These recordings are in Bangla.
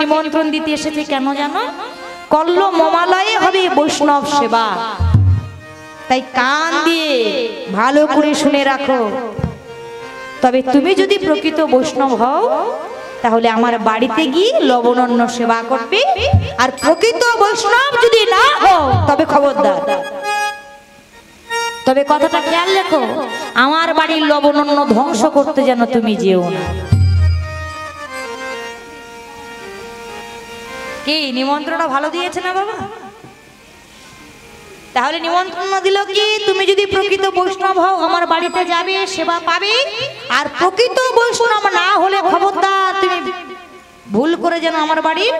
নিমন্ত্রণ দিতে এসেছে কেন জানো? কল্ল মমালয়ে হবে বৈষ্ণব সেবা। তাই কান দিয়ে ভালো করে শুনে রাখো। তবে তুমি যদি প্রকৃত বৈষ্ণব হও তাহলে আমার বাড়িতে গিয়ে লবণান্ন সেবা করবে। আর প্রকৃত বৈষ্ণব যদি না হও তবে খবরদার। তবে কথাটা খেয়াল রেখো, আমার বাড়ির লবণান্ন ধ্বংস করতে যেন তুমি যেও না। কি নিমন্ত্রণটা ভালো দিয়েছে না বাবা? তাহলে নিমন্ত্রণ দিল কি, তুমি যদি প্রকৃত বৈষ্ণব হও আমার বাড়িতে যাবে, সেবা পাবে। আর প্রকৃত বৈষ্ণব না হলে খবরদার, তুমি ভুল করে যেন আমার বাড়ির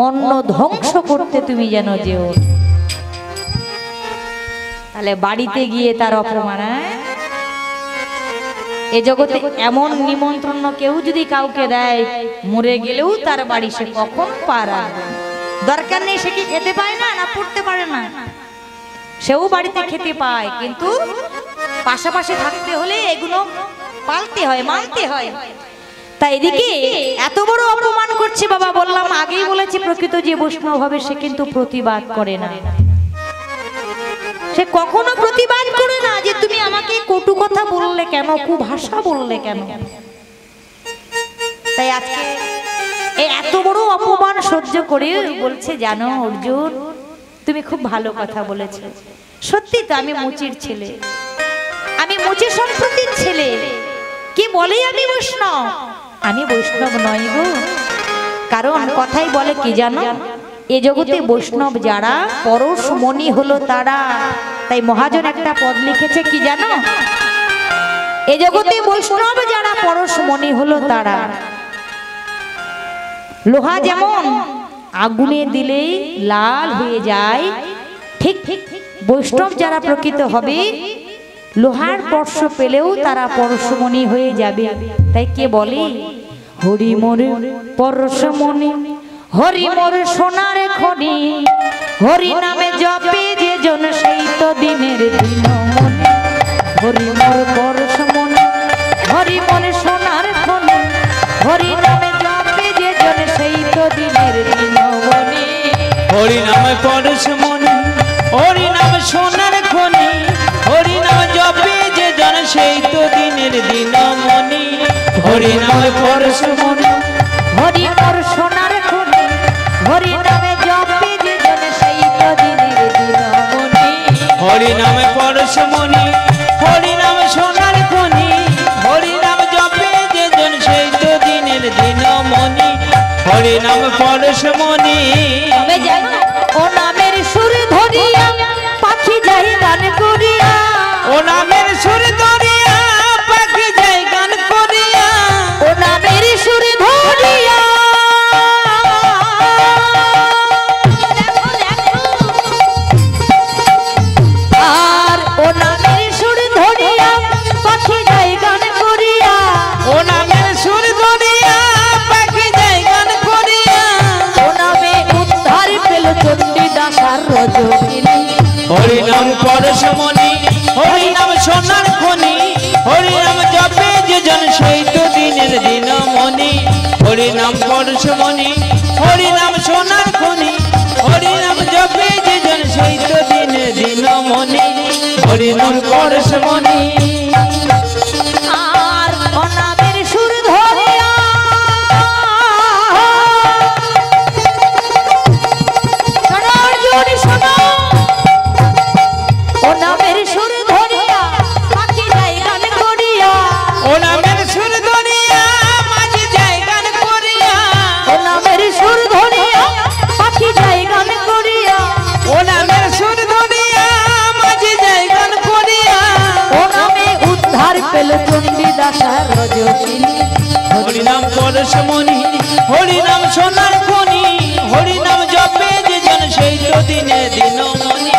অন্ন ধ্বংস করতে তুমি যেন যেও। তাহলে বাড়িতে গিয়ে তার অপমান। এ জগতে এমন নিমন্ত্রণ কেউ যদি কাউকে দেয়, মরে গেলেও তার বাড়ি সে কখন পারা। দরকার নেই সে কি খেতে পায় না, না পড়তে পারে না, সেও বাড়িতে খেতে পায়। কিন্তু পাশাপাশি থাকতে হলে এগুলো পালতে হয়, মানতে হয়। তাই এদিকে এত বড় অপমান করছে বাবা। বললাম, আগেই বলেছি, প্রকৃত যে বৈষ্ণব হবে সে কিন্তু প্রতিবাদ করে না। সে কখনো প্রতিবাদ করে না যে তুমি আমাকে কটু কথা বললে কেন, কুভাষা বললে কেন। তাই আজকে এই এত বড় অপমান সহ্য করে বলছে, জানো অর্জুন, তুমি খুব ভালো কথা বলেছ। সত্যি তো, আমি মুচির ছেলে, আমি মুচি সম্প্রতির ছেলে। কে বলে আমি বৈষ্ণব? আমি বৈষ্ণব নই গো। কারণ কথাই বলে কি জানো, এ জগতে বৈষ্ণব যারা পরশমণি হলো তারা। তাই মহাজন একটা পদ লিখেছে কি জানো, এ জগতে বৈষ্ণব যারা পরশমণি হলো তারা। লোহা যেমন আগুনে দিলেই লাল হয়ে যায়, ঠিক ঠিক বৈষ্ণব যারা প্রকৃত হবে লোহার স্পর্শ পেলেও তারা পরশমণি হয়ে যাবে। তাই কে বলে, হরি মোর পরশমণি, হরি মোর সোনার খনি, হরি নামে জপে যে জন সেই তো দিনের দিন মনে। হরি মোর পরশমণি, হরি মোর সোনার খনি, হরি নামে জপে যে জন সেই তো দিনের দিন মনে। হরি নামে পরশমণি, হরি নামে সোনার খনি, হরি নাম জপে যে জন সেই তো দিনের দিন মনি। হরি নামে পরশমণি, হরি মোর সোনার খনি, হরি নামে জপে যে জন সেই তো দিনের দিন মনে। হরি নামে পরশমণি, হরি নামে সোনার খনি, হরি নাম জপে যে জন সেই তো দিনের দিন মনি। হরি নাম পরশমণি। তবে জানো, ও নামের সুর ধরিয়া পাখি যাই গান করিয়া, ও নামের সুর ধরিয়া পাখি যায় গান করিয়া, ও নামের সুর ধরিয়া। আর ও নামের সুর ধরিয়া পাখি যাই গান করিয়া, ও নামের সুর ধরিয়া পাখি যায় গান করিয়া, ও নামে উদ্ধার পেল চণ্ডীদাস আর রজনী। হরি নাম পরশমণি, হরি নাম সোনার খনি, হরি নাম জপে যে জন সেই তো দিনের দিন মনি। হরি নাম পরশমণি, হরি নাম সোনার খনি, হরি নাম জপে যে জন সেই তো দিনের দিন মনি। হরি নাম পরশমণি। আর ও নামের সুর ধরিয়া, শোনো, ও নামের সুর ধরিয়া পাখি যাই গান করিয়া, ও নামের সুর ধরিয়া মাঝি যায় গান করিয়া, ও নামের সুর ধরিয়া পাখি যাই গান করিয়া, ও নামের সুর ধরিয়া মাঝি যায় গান করিয়া, ও নামে উদ্ধার পেল চণ্ডীদাস আর রজনী। হরি নাম পরশমণি, হরি নাম সোনার খনি, হরি নাম জপে যে জন সেই তো দিনে দিন মনি।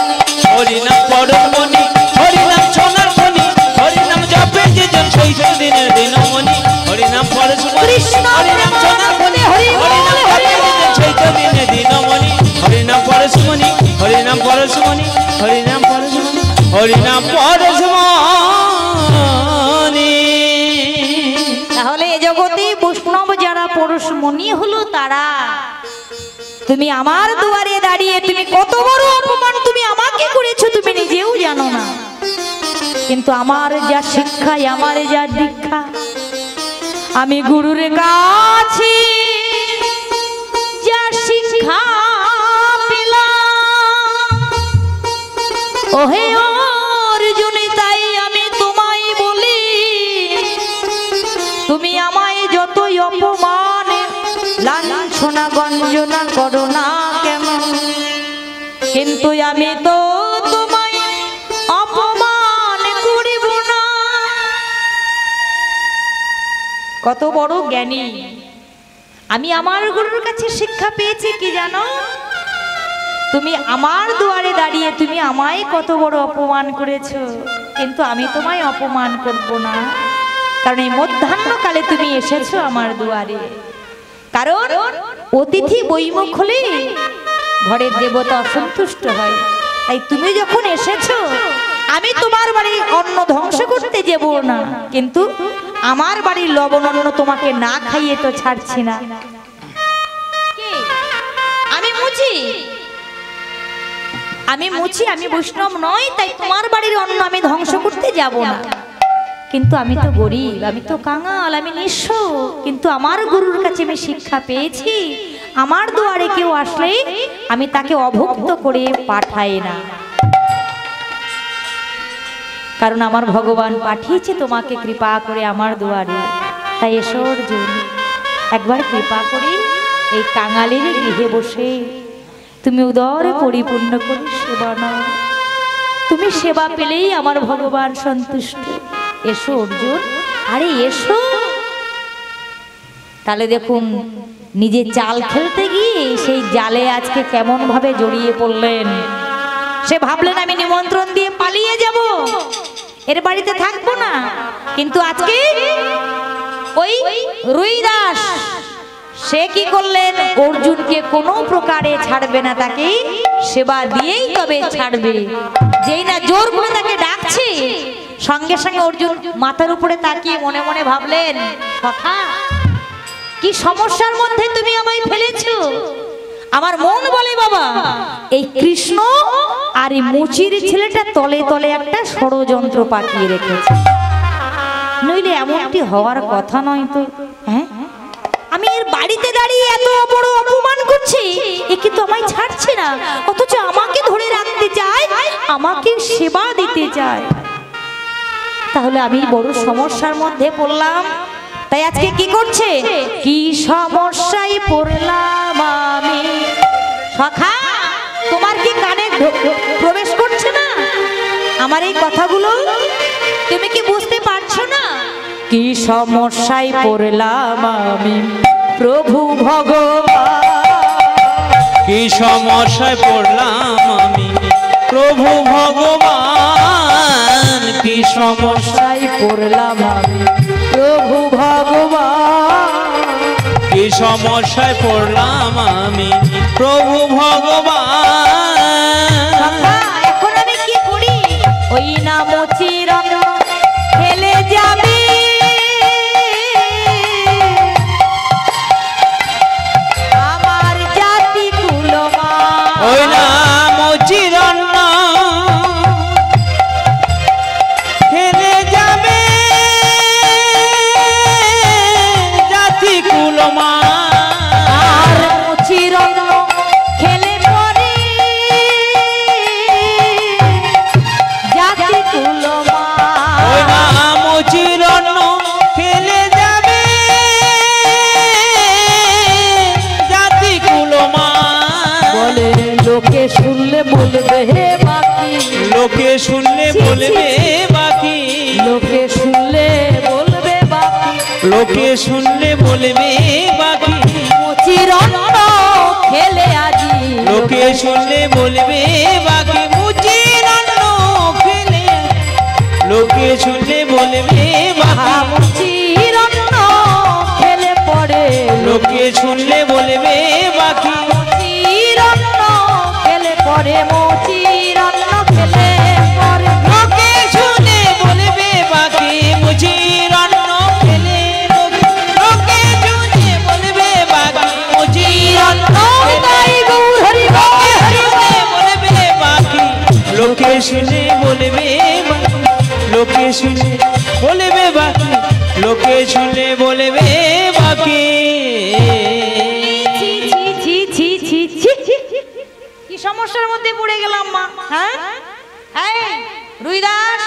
হরি নাম পরশমণি, হরি নাম সোনার খনি, হরি নাম জপে যে জন সেই তো দিনে দিন মনি। হরি নাম পরশমণি, কৃষ্ণ হরি নাম সোনার খনি, হরি হরি নাম বল, হরি জপে যে জন সেই তো দিনে দিন মনি। হরি নাম পরশমণি, হরি নাম পরশমণি, হরি নাম পরশমণি, হরি নাম পরশমণি। তাহলে এ জগতে বৈষ্ণব যারা পরশমণি হলো তারা। তুমি আমার দুয়ারে দাঁড়িয়ে তুমি কত বড় অপমান তুমি আমাকে করেছো তুমি নিজেও জানো না। কিন্তু আমার যা শিক্ষা, আমার যা দীক্ষা, আমি গুরুর কাছে যা শিক্ষা পেলাম, ওহে অর্জুন, তাই আমি তোমায় বলি, তুমি আমায় যতই অপমান লাঞ্ছনা গঞ্জনা করো না কেন, কিন্তু আমি তো তোমায় অপমান করিব না। কত বড় জ্ঞানী! আমি আমার গুরুর কাছে শিক্ষা পেয়েছি কি জানো? তুমি আমার দুয়ারে দাঁড়িয়ে তুমি আমায় কত বড় অপমান করেছো, কিন্তু আমি তোমায় অপমান করব না, কারণ এই মধ্যাহ্নকালে তুমি এসেছো আমার দুয়ারে। কারণ অতিথি বৈমুখ হলে ঘরের দেবতা অসন্তুষ্ট হয়, তাই তুমি যখন এসেছো আমি তোমার বাড়ির অন্ন ধ্বংস করতে যাব না, কিন্তু আমার বাড়ির লবণ অন্ন তোমাকে না খাইয়ে তো ছাড়ছি না। আমি মুচি, আমি বৈষ্ণব নই, তাই তোমার বাড়ির অন্ন আমি ধ্বংস করতে যাব না, কিন্তু আমি তো গরিব, আমি তো কাঙাল, আমি নিঃস্ব, কিন্তু আমার গুরুর কাছে আমি শিক্ষা পেয়েছি, আমার দুয়ারে কেউ আসলে আমি তাকে অভুক্ত করে পাঠাই না, কারণ আমার ভগবান পাঠিয়েছে তোমাকে কৃপা করে আমার দুয়ারে। তাই এসো অর্জুন, একবার কৃপা করে এই কাঙালের গৃহে বসে তুমি উদর পরিপূর্ণ করে সেবা নাও, তুমি সেবা পেলেই আমার ভগবান সন্তুষ্ট। এসো অর্জুন, আরে এসো। তাহলে দেখুন, নিজে জাল খেলতে গিয়ে সেই জালে আজকে কেমন ভাবে জড়িয়ে পড়লেন। সে ভাবলেন আমি নিমন্ত্রণ দিয়ে পালিয়ে যাব, এর বাড়িতে থাকবো না, কিন্তু আজকে ওই রুইদাস সে কি করলেন, অর্জুনকে কোনো প্রকারে ছাড়বে না, তাকে সেবা দিয়েই তবে ছাড়বে। যেই না জোর করে তাকে ডাকছে, সঙ্গে সঙ্গে অর্জুন মাথার উপরে তাকিয়ে মনে মনে ভাবলেন, সখা কি সমস্যার মধ্যে তুমি আমায় ফেলেছো। আমার মন বলে বাবা, এই কৃষ্ণ আর এই মুচির ছেলেটা তলে তলে একটা ষড়যন্ত্র পাকিয়ে রেখেছে, নইলে এমনটি হওয়ার কথা নয় তো। হ্যাঁ, আমি এর বাড়িতে দাঁড়িয়ে এত বড় অপমান করছি, এ কিন্তু আমায় ছাড়ছে না, অথচ আমাকে ধরে রাখতে চায়, আমাকে সেবা দিতে চায়। তাহলে আমি বড় সমস্যার মধ্যে পড়লাম। তাই আজকে কি করছে, কি সমস্যায় পড়লাম আমি। সখা, তোমার কি কানে প্রবেশ করছে না আমার এই কথাগুলো? তুমি কি বুঝতে পারছো না কি সমস্যায় পড়লাম আমি প্রভু ভগবান? কি সমস্যায় পড়লাম আমি প্রভু ভগবান, কি সমস্যায় পড়লাম আমি প্রভু ভগবান, কি সমস্যায় পড়লাম আমি প্রভু ভগবান। এখন আমি কি করি, ওই না মুচির ফেলে যাবে, আমার জাতি কুলমা, ওই না মুচির অন্ন ফেলে যাবে জাতি কুলমা, আর মুচির অন্ন খেলে পরে জাতি কুলমা, ওই না মুচির অন্ন ফেলে যাবে জাতি কুলমা। বলে লোকে শুনলে বলবে হে বাকি, লোকে শুনলে বলবে বাকি, লোকে শুনলে বলবে বাকি, লোকে শুনলে বলবে বাকি, মুচির অন্ন খেলে আজি, লোকে শুনলে বলবে বাকি, মুচির অন্ন ফেলে, লোকে শুনলে বলবে বাকি, মুচির অন্ন খেলে পড়ে, লোকে শুনলে বলবে বাকি, মুচির অন্ন খেলে পড়ে, মুচির অন্ন খেলে পড়ে, লোকে শুনলে বলবে বাকি, মুচির অন্ন ফেলে, লোকে শুনলে বলবে বাকি, মুচির অন্ন তাই লোকে শুনে বলবে বাকি, লোকে শুনে বলবে বাকি, লোকে শুনে বলবে বাকি। ছি, ছি, ছি, ছি, ছি, ছি, ছি। কি সমস্যার মধ্যে পড়ে গেলাম মা? হ্যাঁ এই রুইদাস,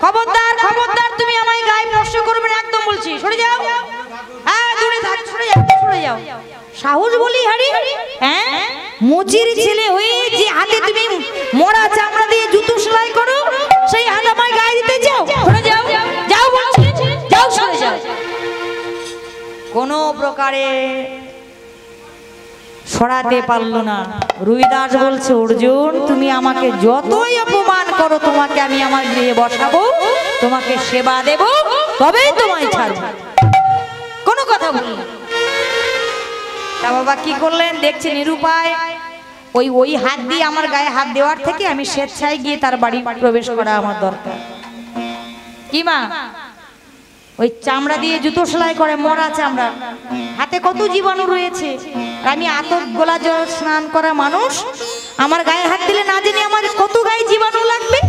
খবরদার খবরদার, তুমি আমায় গায়ে স্পর্শ করবে না, একদম বলছি। সরে যাও, হ্যাঁ দূরে থাক, সরে যাও, সরে যাও। সাহস বলি হারি, হ্যাঁ মুচির ছেলে হয়ে যে হাতে তুমি মরা চামড়া দিয়ে জুতো সেলাই করো, সেই হাত আমায় গায়ে দিতে যাও? সরে যাও, যাও বলছি, যাও, সরে যাও। কোনো প্রকারে সরাতে পারলো না। রুইদাস বলছে, অর্জুন তুমি আমাকে যতই অপমান করো, তোমাকে আমি আমার গৃহে বসাবো, তোমাকে সেবা দেব, তবেই তোমায় ছাড়বো। কোনো কথা বলি না। তা বাবা কি করলেন দেখছি নিরুপায়, ওই হাত দিয়ে আমার গায়ে হাত দেওয়ার থেকে আমি স্বেচ্ছায় গিয়ে তার বাড়ি প্রবেশ করা আমার দরকার। কি মা, ওই চামড়া দিয়ে জুতো সেলাই করে, মরা চামড়া, হাতে কত জীবাণু রয়েছে। আমি আতপ গোলা জল স্নান করা মানুষ, আমার গায়ে হাত দিলে না জানি আমার কত গায়ে জীবাণু লাগবে।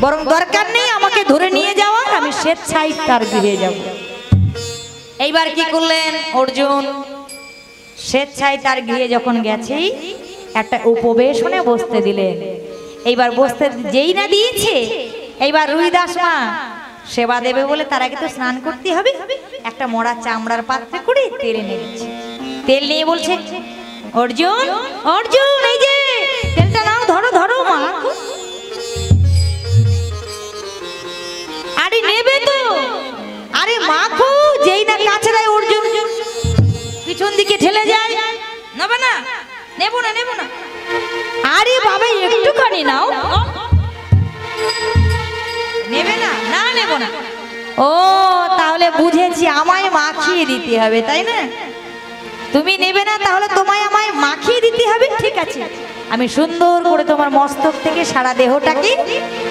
বরং দরকার নেই আমাকে ধরে নিয়ে যাওয়ার, আমি স্বেচ্ছায় তার গৃহে যাব। এইবার কি করলেন অর্জুন, স্বেচ্ছায় তার গৃহে যখন গেছে, একটা উপবেশনে বসতে দিলেন। এইবার বসতে যেই না দিয়েছে, এইবার রুইদাস মা সেবা দেবে বলে তার আগে তো স্নান করতে হবে, একটা মরা চামড়ার পাত্রে করে তেল এনে দিচ্ছে। তেল নিয়ে বলছে, অর্জুন অর্জুন এই যে তেলটা নাও, ধরো ধরো মা। আরে নেবে তো, আরে মাখো। যেই না কাছে দেয় অর্জুন পিছন দিকে ঠেলে যায়, নেবে না, নেবো না, নেবো না। আরে বাবা একটুখানি নাও, নেবে না, না নেব না। ও তাহলে বুঝেছি, আমায় মাখিয়ে দিতে হবে, তাই না? তুমি নেবে না, তাহলে তোমায় আমায় মাখিয়ে দিতে হবে। ঠিক আছে, আমি সুন্দর করে তোমার মস্তক থেকে সারা দেহটাকে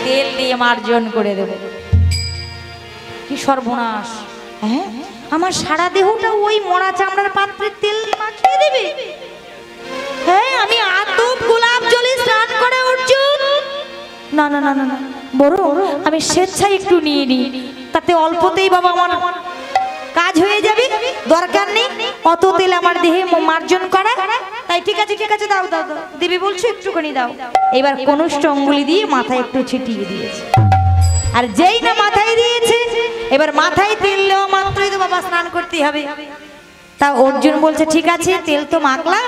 তেল দিয়ে মার্জন করে দেব। কি সর্বনাশ! হ্যাঁ, আমার সারা দেহটা ওই মরা চামড়ার পাত্রে তেল মাখিয়ে দেবে? হ্যাঁ, আমি আতপ গোলাপ জলে স্নান করে অর্জুন, না না না না না, বড় আমি স্বেচ্ছায় একটু নিয়ে নিই, তাতে অল্পতেই বাবা আমার কাজ হয়ে যাবে, দরকার নেই অত তেল আমার দেহে মার্জন করা। তাই ঠিক আছে, ঠিক আছে, দাও দাও দাও, দেবে বলছো, একটুখানি দাও। এবার কনুষ্ঠ অঙ্গুলি দিয়ে মাথায় একটু ছিটিয়ে দিয়েছে। আর যেই না মাথায় দিয়েছে, এবার মাথায় তেল দেওয়া মাত্রই তো বাবা স্নান করতে হবে। তা অর্জুন বলছে, ঠিক আছে তেল তো মাখলা,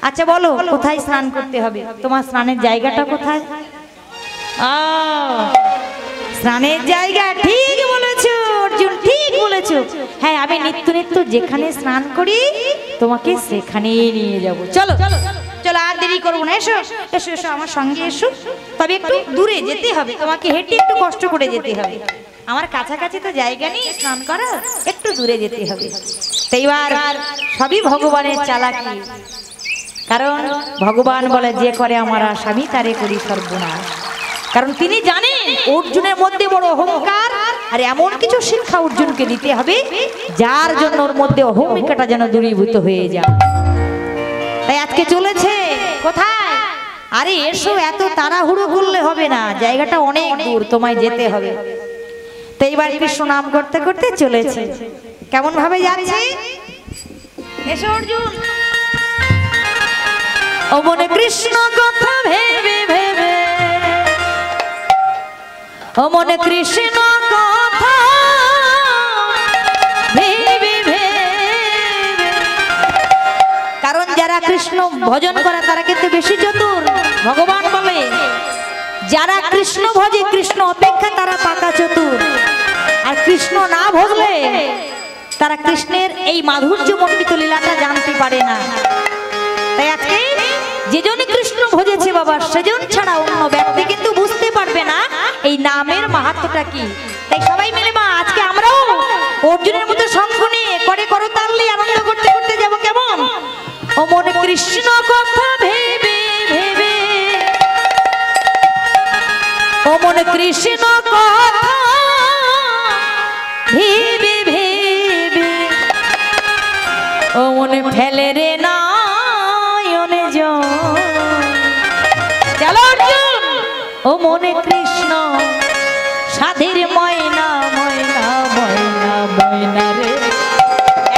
আচ্ছা বলো কোথায় স্নান করতে হবে, তোমার স্নানের জায়গাটা কোথায়? স্নানের জায়গা, ঠিক বলেছো অর্জুন, ঠিক বলেছো। হ্যাঁ, আমি নিত্য নিত্য যেখানে স্নান করি তোমাকে সেখানেই নিয়ে যাব। চলো চলো, আর দেরি করবো না, এসো এসো এসো আমার সঙ্গে এসো। তবে একটু দূরে যেতে হবে, তোমাকে হেঁটে একটু কষ্ট করে যেতে হবে, আমার কাছাকাছি তো জায়গা নেই স্নান করার, একটু দূরে যেতে হবে। তো এইবার সবই ভগবানের চালাকি, কারণ ভগবান বলে যে করে আমার আসামি তারে করি সর্বনাশ। কারণ তিনি জানেন অর্জুনের মধ্যে বড় অহংকার, আর এমন কিছু শিক্ষা অর্জুনকে দিতে হবে যার জন্য ওর মধ্যে অহমিকাটা যেন দূরীভূত হয়ে যায়। তাই আজকে চলেছে কোথায়? আরে এসো, এত তাড়াহুড়ো করলে হবে না, জায়গাটা অনেক দূর, তোমায় যেতে হবে। তো এইবার কৃষ্ণ নাম করতে করতে চলেছে, কেমন ভাবে যাচ্ছে? এসো অর্জুন। ও মনে কৃষ্ণ কথা ভেবে ভেবে, ও মনে কৃষ্ণ কথা ভেবে ভেবে, কারণ যারা কৃষ্ণ ভজন করে তারা কিন্তু বেশি চতুর। ভগবান বলে যারা কৃষ্ণ ভজে কৃষ্ণ অপেক্ষা তারা পাকা চতুর, আর কৃষ্ণ না ভজলে তারা কৃষ্ণের এই মাধুর্য মণ্ডিত লীলাটা জানতে পারে না। তাই আজকে যেজন কৃষ্ণ ভজেছে বাবা, সেজন ছাড়া অন্য ব্যক্তি কিন্তু বুঝতে পারবে না এই নামের মাহাত্ম্যটা কি। তাই সবাই মিলে মা আজকে আমরাও অর্জুনের মতো সঙ্গ নিয়ে করে করতালি আনন্দ করতে করতে যাব। কেমন? ও মনে কৃষ্ণ কথা ভেবে ভেবে, ও মনে কৃষ্ণ কথা ভেবে ভেবে, ও মনে ফেলে রে নয়নে জল। চলো অর্জুন, ও মনে কৃষ্ণ সাধীর ময়না ময়না ময়না ময়না রে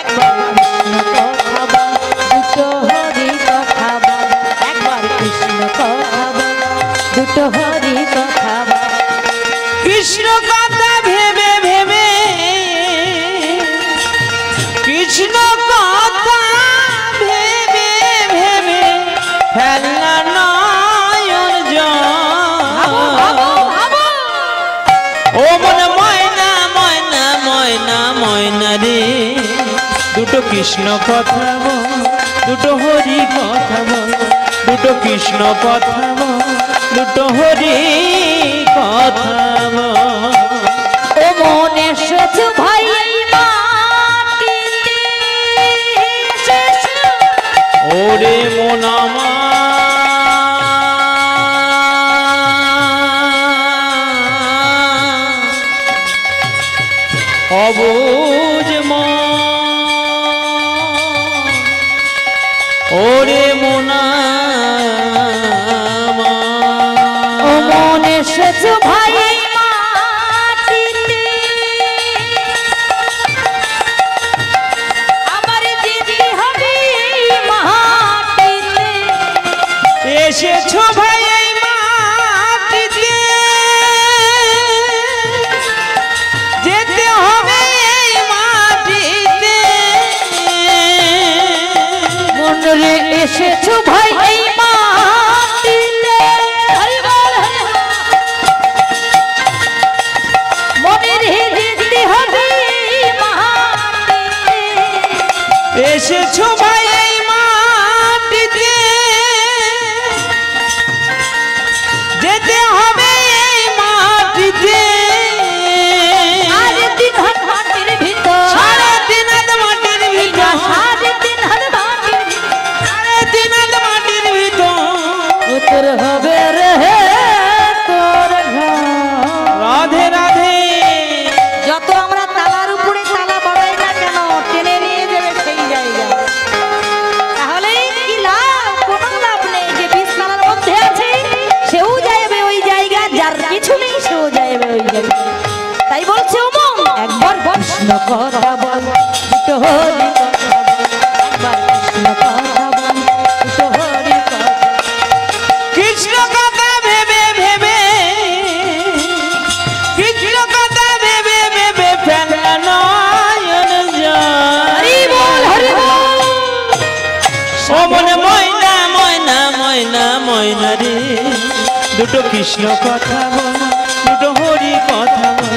একবার কৃষ্ণ কথা বল দুটো হরি কথা বল একবার কৃষ্ণ কথা বল দুটো হরি কথা বল কৃষ্ণ কথা ভেবে ভেবে কৃষ্ণ কথা ভেবে ভেবে ফেলনা নয়ন জল ও মন ময়না ময়না ময়না ময়না রে দুটো কৃষ্ণ কথা বল দুটো হরি কথা বল দুটো কৃষ্ণ কথা বল দুটো হরি কথা বল ও মনে সচ ভাই মাটিতে এসেছে ওরে মন আমার অবুঝ মন ওরে মন ও মনে সচ ভাই মাটিতে আবার যেতে হবে মাটিতে এসেছো ভাই এই মাটিতে যেতে হবে এই মাটিতে মনরে এসেছো ভাই এই মাটিতে হরি বল হরি বল মনের যেতে হবে মাটিতে এসেছো ভাই এই মাটিতে যেতে হবে এই মাটিতে সাড়ে তিন হাত মাটির ভিতর সাড়ে তিন হাত মাটির ভিতর সাড়ে তিন হাত মাটির ভিতর সাড়ে তিন হাত মাটির ভিতর উত্তর হবে রে তোর ঘর রাধে রাধে যত আমরা তালার উপরে তালা বাড়াই না কেন টেনে নিয়ে যাবে সেই জায়গা তাহলে কি লাভ কোনো লাভ নেই যে 20 তালার মধ্যে আছে সেও যাবে ওই জায়গা যার কিছু নেই সেও যাবে ওই জায়গা তাই বলছে ওমন একবার কৃষ্ণ কথা বল দুটো হরি কথা বল একবার কৃষ্ণ কথা বল দুটো হরি কথা কৃষ্ণ কথা ভেবে ভেবে কৃষ্ণ কথা ভেবে ভেবে ফেলা নয়ন হরি বল হরি বল ও মনে ময়না ময়না ময়না ময়না রে দুটো কৃষ্ণ কথা বল দুটো হরি কথা বল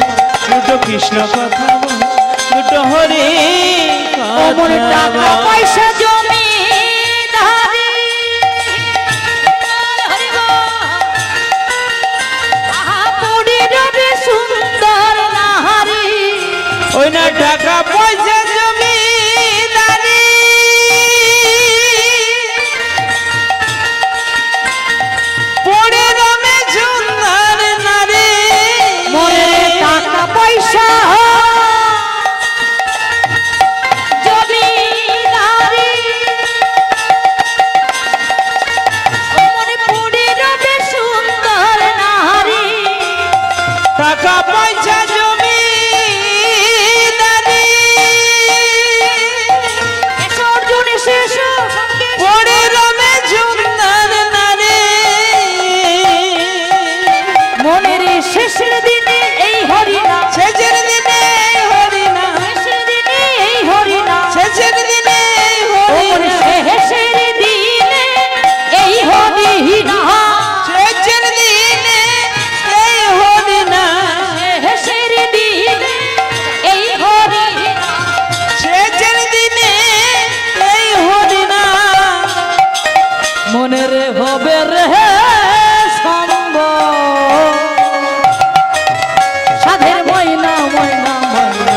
দুটো কৃষ্ণ কথা বল দুটো হরি ওমন টাকা কথা বল পয়সা জমি ধারে হরি বল আহা পড়ে রবে সুন্দর নাহারি ওই না টাকা পয়সা জমিদারি পড়ে রমে সুন্দর নারী মনে টাকা পয়সা জমি ধারে মনে পড়ে রবে সুন্দর নাহারি টাকা পয়সা জমিদারি এসো অর্জুন এসো এসো সঙ্গে পড়ে রমে সুন্দর নারী মনের শেষের দিনে এই হরিনাম শেষের দিনে হরিনা শেষের দিনে এই হরিনাম শেষের দিনে ওমন হরিনা শেষের দিনে এই হরিনাম শেষের দিনে এই হরিনা শেষের দিনে এই হরিনাম শেষের দিনে এই হরিনা মনের হবে রে সম্ভ সাধের ময়না ময়না ময়না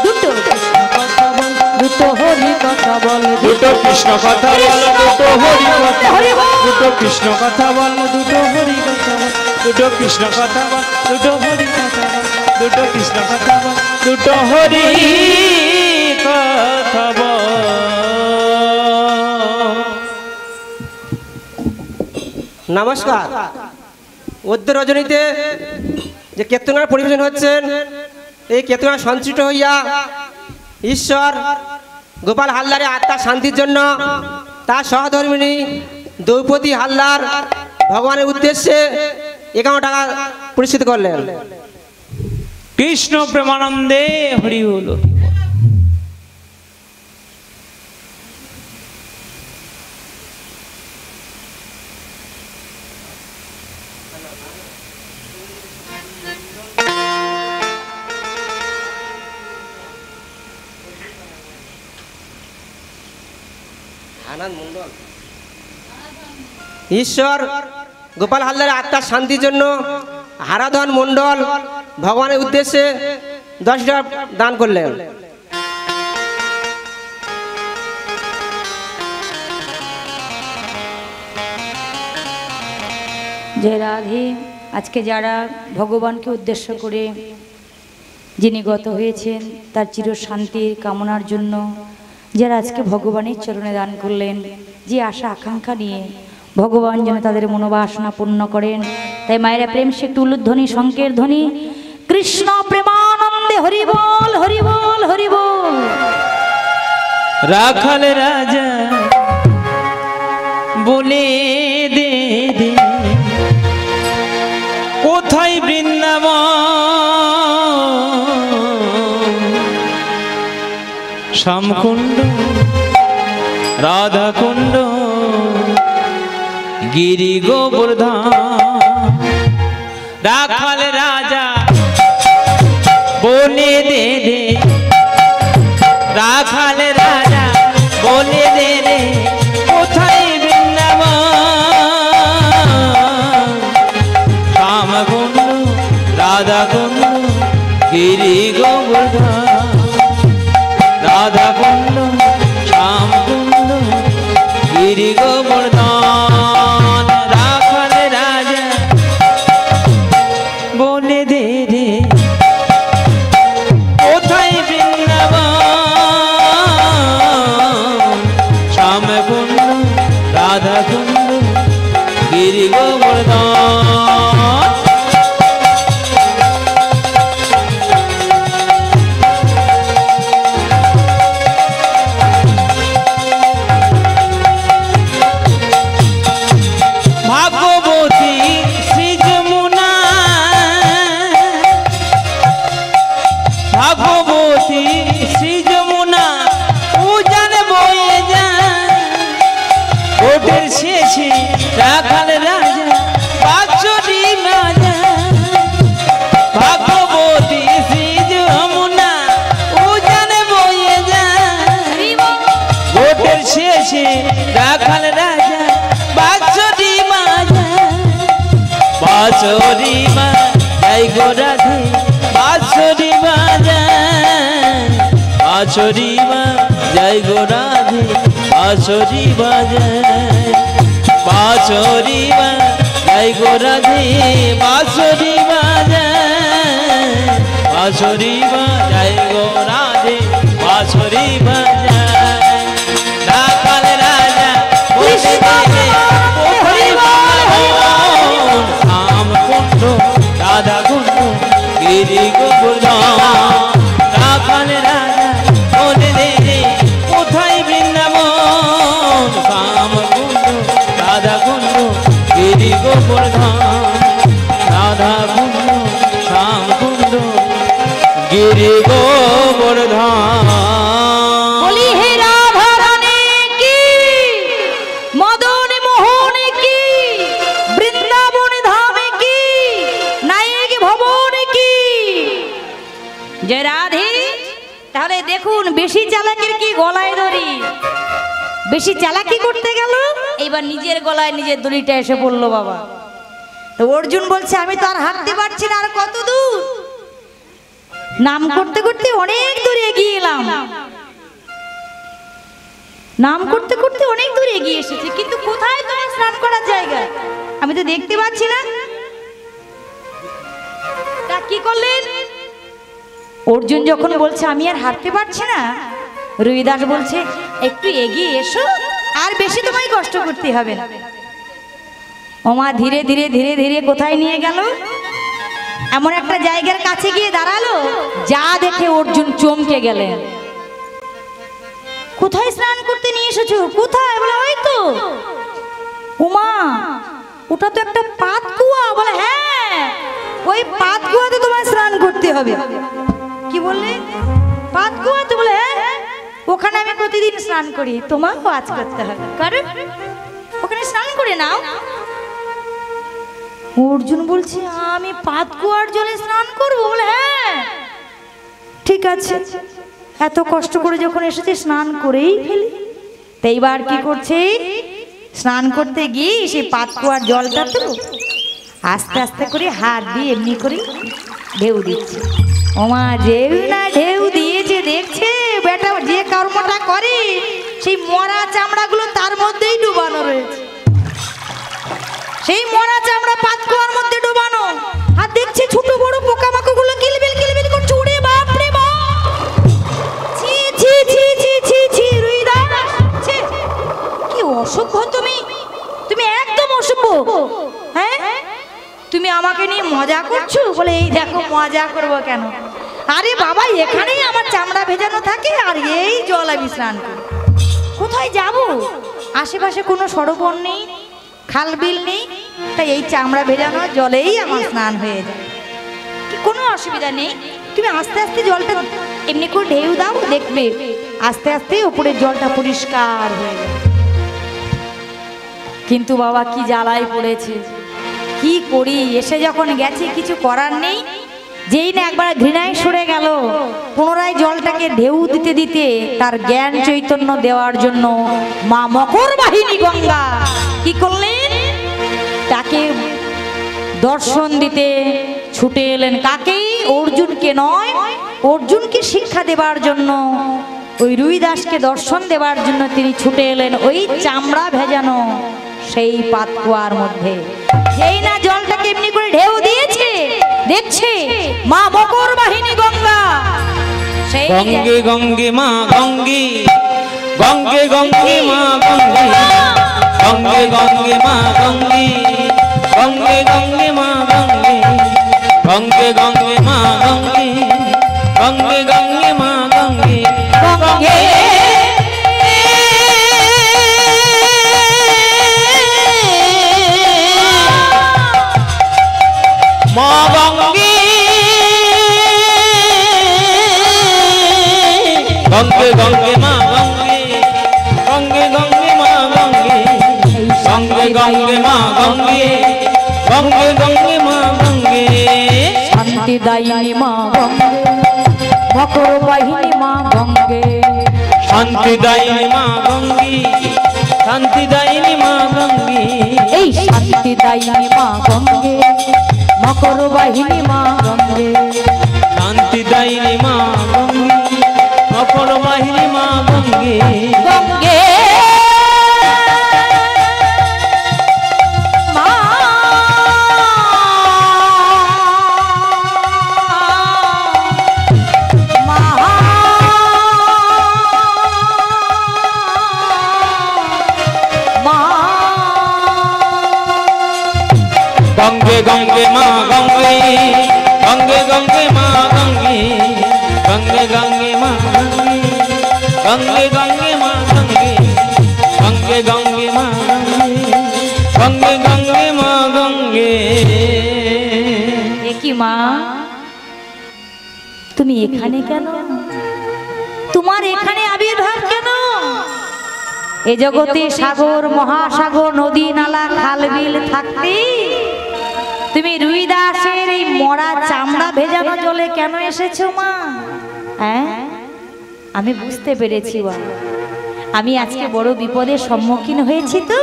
দুটো কৃষ্ণ কথা বল দুটো হরি কথা বল দুটো কৃষ্ণ কথা বল দুটো হরি কথা হরি বল। দুটো কৃষ্ণ কথা বল দুটো হরি কথা বল দুটো কৃষ্ণ কথা বল দুটো হরি কথা বল দুটো কৃষ্ণ কথা বল দুটো হরি কথা বল नमस्कार অদ্য রজনীতে যে কীর্তনার পরিবেশন হচ্ছেন, এই কীর্তনা সঞ্চিত হইয়া ঈশ্বর গোপাল হালদারের আত্মার শান্তির জন্য তার সহধর্মিণী দ্রৌপদী হালদার ভগবানের উদ্দেশ্যে 51 টাকা পরিচিত করলেন। কৃষ্ণ প্রেমানন্দে হরি বল। ঈশ্বর গোপাল হালদারের আত্মার শান্তির জন্য হারাধন মণ্ডল ভগবানের উদ্দেশ্যে 10 টাকা দান করলেন। যে রাধে, আজকে যারা ভগবানকে উদ্দেশ্য করে যিনি গত হয়েছেন তার চির শান্তির কামনার জন্য যারা আজকে ভগবানের চরণে দান করলেন, যে আশা আকাঙ্ক্ষা নিয়ে ভগবান যেন তাদের মনোবাসনা পূর্ণ করেন, তাই মায়েরা প্রেম সে একটু উলুধ্বনি শঙ্কের ধ্বনি, কৃষ্ণ প্রেমানন্দে হরি বল হরি বল হরি বল। রাখাল রাজা বলে দে দে কোথায় বৃন্দাবন, শ্যামকুণ্ড রাধাকুণ্ড গিরি গোবর্ধন। রাখাল রাজা বলে দে দে, রাখাল রাজা বলে দে দে কোথায় বৃন্দাবন, শ্যামকুণ্ড রাধাকুণ্ড গিরি গোবর্ধন। রাধাকুণ্ড শ্যামকুণ্ড গিরি গোবর্ধন। রাখাল রাজা বলে দে রে কোথায় বৃন্দাবন, শ্যামকুণ্ড রাধাকুণ্ড গিরি গোবর্ধন। ভাগবতী শ্রী যমুনা, ভাগবতী শ্রী যমুনা উজান বয়ে যায়, ওটের শেষে রাখাল রাজা বাঁশরি বাজায়। ভাগবতী শ্রী যমুনা উজান বয়ে যায়, ওটের শেষে রাখাল রাজা বাঁশরি বাজায়। বাঁশরি বাজায় গো রাধে বাঁশরি বাজায়, বাঁশরি বাজায় গো রাধে বাঁশরি বাজায়। বাঁশরি বাজায় গো রাধে বাঁশরি বাজায়, বাঁশরি বাজায় গো রাধে বাঁশরি বাজায়। রাখাল রাজা বলে দে কোথায় বৃন্দাবন, শ্যামকুণ্ড রাধাকুণ্ড গিরি গোবর্ধন। রাখাল রাজা বলে দে কোথায় বৃন্দাবন, শ্যামকুণ্ড রাধাকুণ্ড গিরি গোবর্ধন। রাধাকুণ্ড শ্যামকুণ্ড গিরি গোবর্ধন। বলি হে রাধা রানী কি, মদন মোহন কি, বৃন্দাবন ধাম কি, নায়ক ভবন কি। যে রাধে, তাহলে দেখুন বেশি চালাকির কি গলায় দড়ি, বেশি চালাকি করতে গেল এইবার নিজের গলায় নিজের দড়িটা এসে পড়লো বাবা। তো অর্জুন বলছে আমি তো আর হাঁটতে পারছি না, আর কত দূর, নাম করতে করতে অনেক দূরে এগিয়ে এলাম, নাম করতে করতে অনেক দূরে এগিয়ে এসেছে, কিন্তু কোথায় তোমার স্নান করার জায়গা আমি তো দেখতে পাচ্ছি না। তা কি করলেন? অর্জুন যখন বলছে আমি আর হাঁটতে পারছি না, রবিদাস বলছে একটু এগিয়ে এসো, আর বেশি তোমায় কষ্ট করতে হবে না। ওমা ধীরে ধীরে ধীরে ধীরে কোথায় নিয়ে গেল, এমন একটা জায়গার কাছে গিয়ে দাঁড়ালো, যা দেখে অর্জুন চমকে গেলেন। কোথায় স্নান করতে নিয়ে এসেছো? কোথায়? বলে ওই তো। উমা, ওটা তো একটা পাতকুয়া। বলে হ্যাঁ, ওই পাতকুয়াতে তোমায় স্নান করতে হবে। কি বললে? পাতকুয়াতে? বলে হ্যাঁ, ওখানে আমি প্রতিদিন স্নান করি, তোমাকেও আজ করতে হবে। কারণ ওখানে স্নান করে নাও। অর্জুন বলছে আমি পাতকুয়ার জলে স্নান করবো? বলে হ্যাঁ ঠিক আছে, এত কষ্ট করে যখন এসেছে স্নান করেই ফেলি। তো এইবার কি করছে, স্নান করতে গিয়ে সেই পাতকুয়ার জলটা তো আস্তে আস্তে করে হাত দিয়ে এমনি করে ঢেউ দিচ্ছে। ওমা যেও না ঢেউ দিয়েছে, দেখছে বেটা যে কর্মটা করে সেই মরা চামড়াগুলো তার মধ্যেই ডুবানো রয়েছে। সেই মরা চামড়া পাতকুয়ার মধ্যে ডুবানো, আর দেখছে ছোট বড় পোকামাকড়গুলো কিলবিল কিলবিল করছে। উড়ে বাপ রে বাপ! ছি ছি ছি ছি ছি ছি রুইদাস, ছি! কি অসভ্য তুমি, তুমি একদম অসভ্য। হ্যাঁ, তুমি আমাকে নিয়ে মজা করছো? বলে এই দেখো, মজা করবো কেন? আরে বাবা, এখানেই আমার চামড়া ভেজানো থাকে আর এই জল আমি স্নান করি। কোথায় যাব? আশেপাশে কোনো সরোবর নেই, খাল বিল নেই, তাই এই চামড়া ভেজানো জলেই আমার স্নান হয়ে যায়। কোনো অসুবিধা নেই, তুমি আস্তে আস্তে জলটা এমনি করে ঢেউ দাও, দেখবে আস্তে আস্তে উপরের জলটা পরিষ্কার হয়ে যাবে। কিন্তু বাবা কি জ্বালায় পড়েছে, কি করি? এসে যখন গেছি কিছু করার নেই। যেই না একবার ঘৃণায় সরে গেল, পুনরায় জলটাকে ঢেউ দিতে দিতে তার জ্ঞান চৈতন্য দেওয়ার জন্য মা মকর বাহিনী গঙ্গা কি করলেন, তাকে দর্শন দিতে ছুটে এলেন। কাকে? অর্জুনকে নয়, অর্জুনকে শিক্ষা দেবার জন্য, ওই রুইদাসকে দর্শন দেবার জন্য তিনি ছুটে এলেন ওই চামড়া ভেজানো সেই পাতকুয়ার মধ্যে। যেই না জলটাকে এমনি করে ঢেউ দিয়েছে, দেখছে মা মকর বাহিনী গঙ্গা। সেই গঙ্গে গঙ্গে মা গঙ্গে, গঙ্গে গঙ্গে মা গঙ্গে, গঙ্গে গঙ্গে মা গঙ্গে, গঙ্গে গঙ্গে মা গঙ্গে, গঙ্গে গঙ্গে মা গঙ্গে, গঙ্গে গঙ্গে মা গঙ্গে, গঙ্গে মা গঙ্গে, গঙ্গে গঙ্গে মা গঙ্গে, গঙ্গে গঙ্গে মা গঙ্গে, গঙ্গে গঙ্গে মা গঙ্গে, গঙ্গে গঙ্গে মা গঙ্গে, শান্তি দায়িনী মা গঙ্গে, মকর বাহিনী মা গঙ্গে, শান্তি দায়িনী মা গঙ্গে, শান্তি দায়িনী মা গঙ্গে, এই শান্তি দায়িনী মা গঙ্গে, মকর বাহিনী মা গঙ্গে, শান্তি দায়িনী মা গঙ্গে, মকর বাহিনী মা গঙ্গে, গঙ্গে মা গঙ্গে গঙ্গে মা গঙ্গে, গঙ্গে গঙ্গে মা গঙ্গে, গঙ্গে গঙ্গে মা গঙ্গে, গঙ্গে গঙ্গে মা গঙ্গে, গঙ্গে গঙ্গে মা গঙ্গে, গঙ্গে গঙ্গে মা গঙ্গে। কি মা, তুমি এখানে কেন? তোমার এখানে আবির্ভাব কেন? এ জগতে সাগর মহাসাগর নদী নালা খাল বিল থাকতে তুমি রুইদাসের এই মরা চামড়া ভেজানো জলে কেন এসেছো মা? হ্যাঁ, আমি বুঝতে পেরেছি মা, আমি আজকে বড় বিপদের সম্মুখীন হয়েছি, তো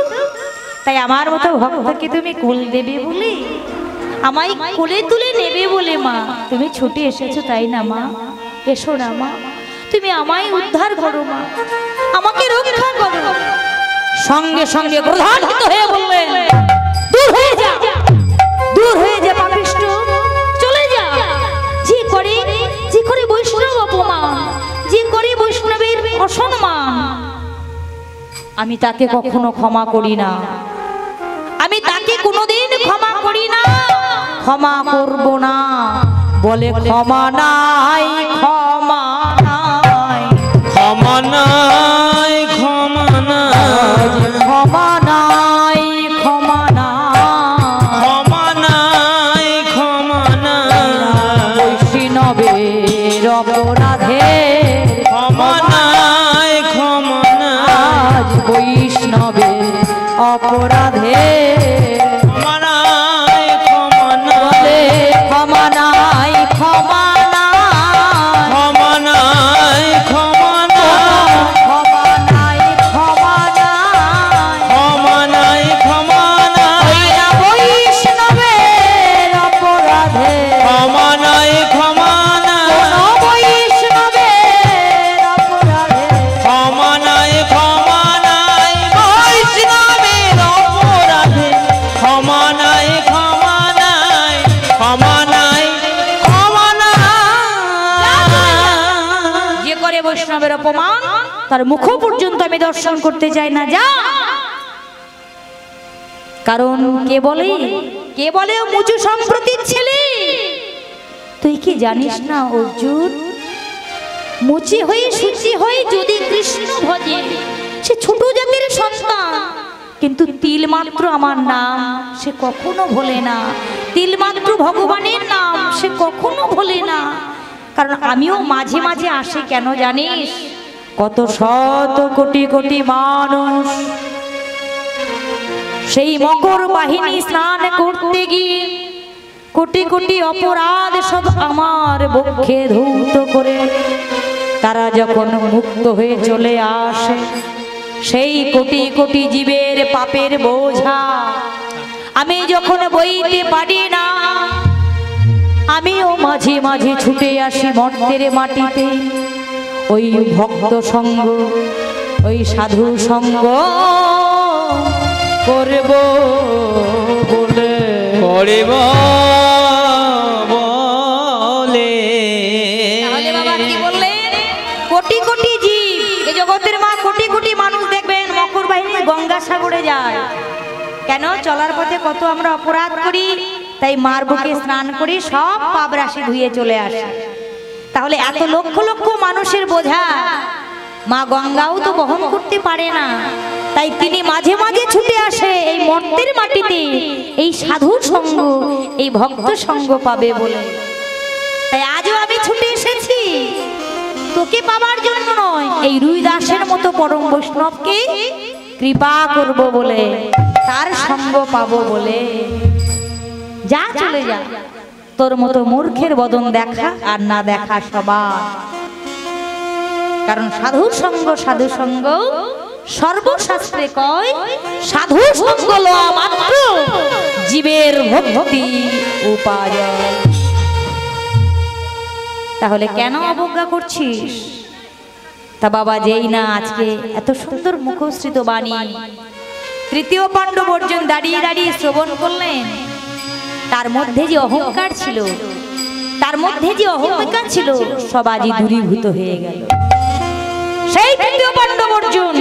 তাই আমার মতো ভক্তকে তুমি কুল দেবে বলে, আমায় কোলে তুলে নেবে বলে মা তুমি ছুটে এসেছো, তাই না মা? এসো না মা, তুমি আমায় উদ্ধার করো মা, আমাকে রক্ষা করো। সঙ্গে সঙ্গে ক্রোধান্বিত হয়ে বললেন, দূর হয়ে যা, দূর হয়ে যা পাপিষ্ঠ, চলে যা। যে করে বৈষ্ণব অপমান, যে করে বৈষ্ণবের অসম্মান, আমি তাকে কখনো ক্ষমা করি না, আমি তাকে কোনোদিন ক্ষমা করি না, ক্ষমা করব না। বলে ক্ষমা নাই, ক্ষমা নাই, ক্ষমা নাই, ক্ষমা নাই, ক্ষমা নাই, ক্ষমা নাই, ক্ষমা নাই, ক্ষমা নাই, বৈষ্ণবের অপরাধে ক্ষমা নাই, ক্ষমা নাই, বৈষ্ণবের অপরাধে ক্ষমা নাই, ক্ষমা নাই, ক্ষমা নাই, ক্ষমা নাই, ক্ষমা নাই, ক্ষমা নাই, ক্ষমা নাই, ক্ষমা নাই, ক্ষমা নাই, ক্ষমা নাই, বৈষ্ণবের অপরাধে ক্ষমা নাই, ক্ষমা নাই, বৈষ্ণবের অপরাধে ক্ষমা নাই, ক্ষমা নাই, বৈষ্ণবের অপরাধে ক্ষমা নাই, ক্ষমা নাই, ক্ষমা নাই, ক্ষমা নাই। যে করে বৈষ্ণবের অপমান তার মুখ পর্যন্ত আমি দর্শন করতে চাই না, যা। কারণ কে বলে ও মুচু সম্প্রতির ছেলে। তুই কি জানিস না অর্জুন, মুচি হয়ে সুচি হয়ে যদি কৃষ্ণ ভজে সে ছোট জাতির সন্তান, কিন্তু তিল মাত্র আমার নাম সে কখনো ভোলে না, তিল মাত্র ভগবানের নাম সে কখনো ভোলে না। কারণ আমিও মাঝে মাঝে আসি, কেন জানিস, কত শত কোটি কোটি মানুষ সেই মকর বাহিনী স্নান করতে গিয়ে কোটি কোটি অপরাধ সব আমার বক্ষে ধৌত করে তারা যখন মুক্ত হয়ে চলে আসে, সেই কোটি কোটি জীবের পাপের বোঝা আমি যখন বইতে পারি না, আমিও মাঝে মাঝে ছুটে আসি মর্তের মাটিতে, ওই ভক্ত সঙ্গ ওই সাধু সঙ্গ করব বলে করিব বলে। তাহলে বাবা কি বললেন, কোটি কোটি জীব এই জগতের মা, কোটি কোটি মানুষ দেখবেন মকর বাহিনী গঙ্গাসাগরে যায়। কেন, চলার পথে কত আমরা অপরাধ করি, তাই মার বুকে স্নান করি, সব পাপ রাশি ধুয়ে চলে আসে। তাহলে এত লক্ষ লক্ষ মানুষের বোঝা মা গঙ্গাও তো বহন করতে পারে না, তাই তিনি মাঝে মাঝে ছুটে আসে এই মর্তের মাটিতে এই সাধু সঙ্গ এই ভক্ত সঙ্গ পাবে বলে। তাই আজও আমি ছুটে এসেছি তোকে পাবার জন্য নয়, এই রুই দাসের মতো পরম বৈষ্ণবকে কৃপা করব বলে, তার সঙ্গ পাবো বলে। যা চলে যা, তোর মতো মূর্খের বদন দেখা আর না দেখা সবার। কারণ সাধু সঙ্গ সর্বশাস্ত্রে কয়, সাধু সঙ্গ লওয়া মাত্র জীবের ভক্তি উপায়। তাহলে কেন অবজ্ঞা করছিস? তা বাবা, যেই না আজকে এত সুন্দর মুখশ্রিত বাণী তৃতীয় পাণ্ডব অর্জুন দাঁড়িয়ে দাঁড়িয়ে শ্রবণ করলেন, তার মধ্যে যে অহংকার ছিল, তার মধ্যে যে অহংকার ছিল, সব আজই দূরীভূত হয়ে গেল। সেই তৃতীয় পাণ্ডব অর্জুন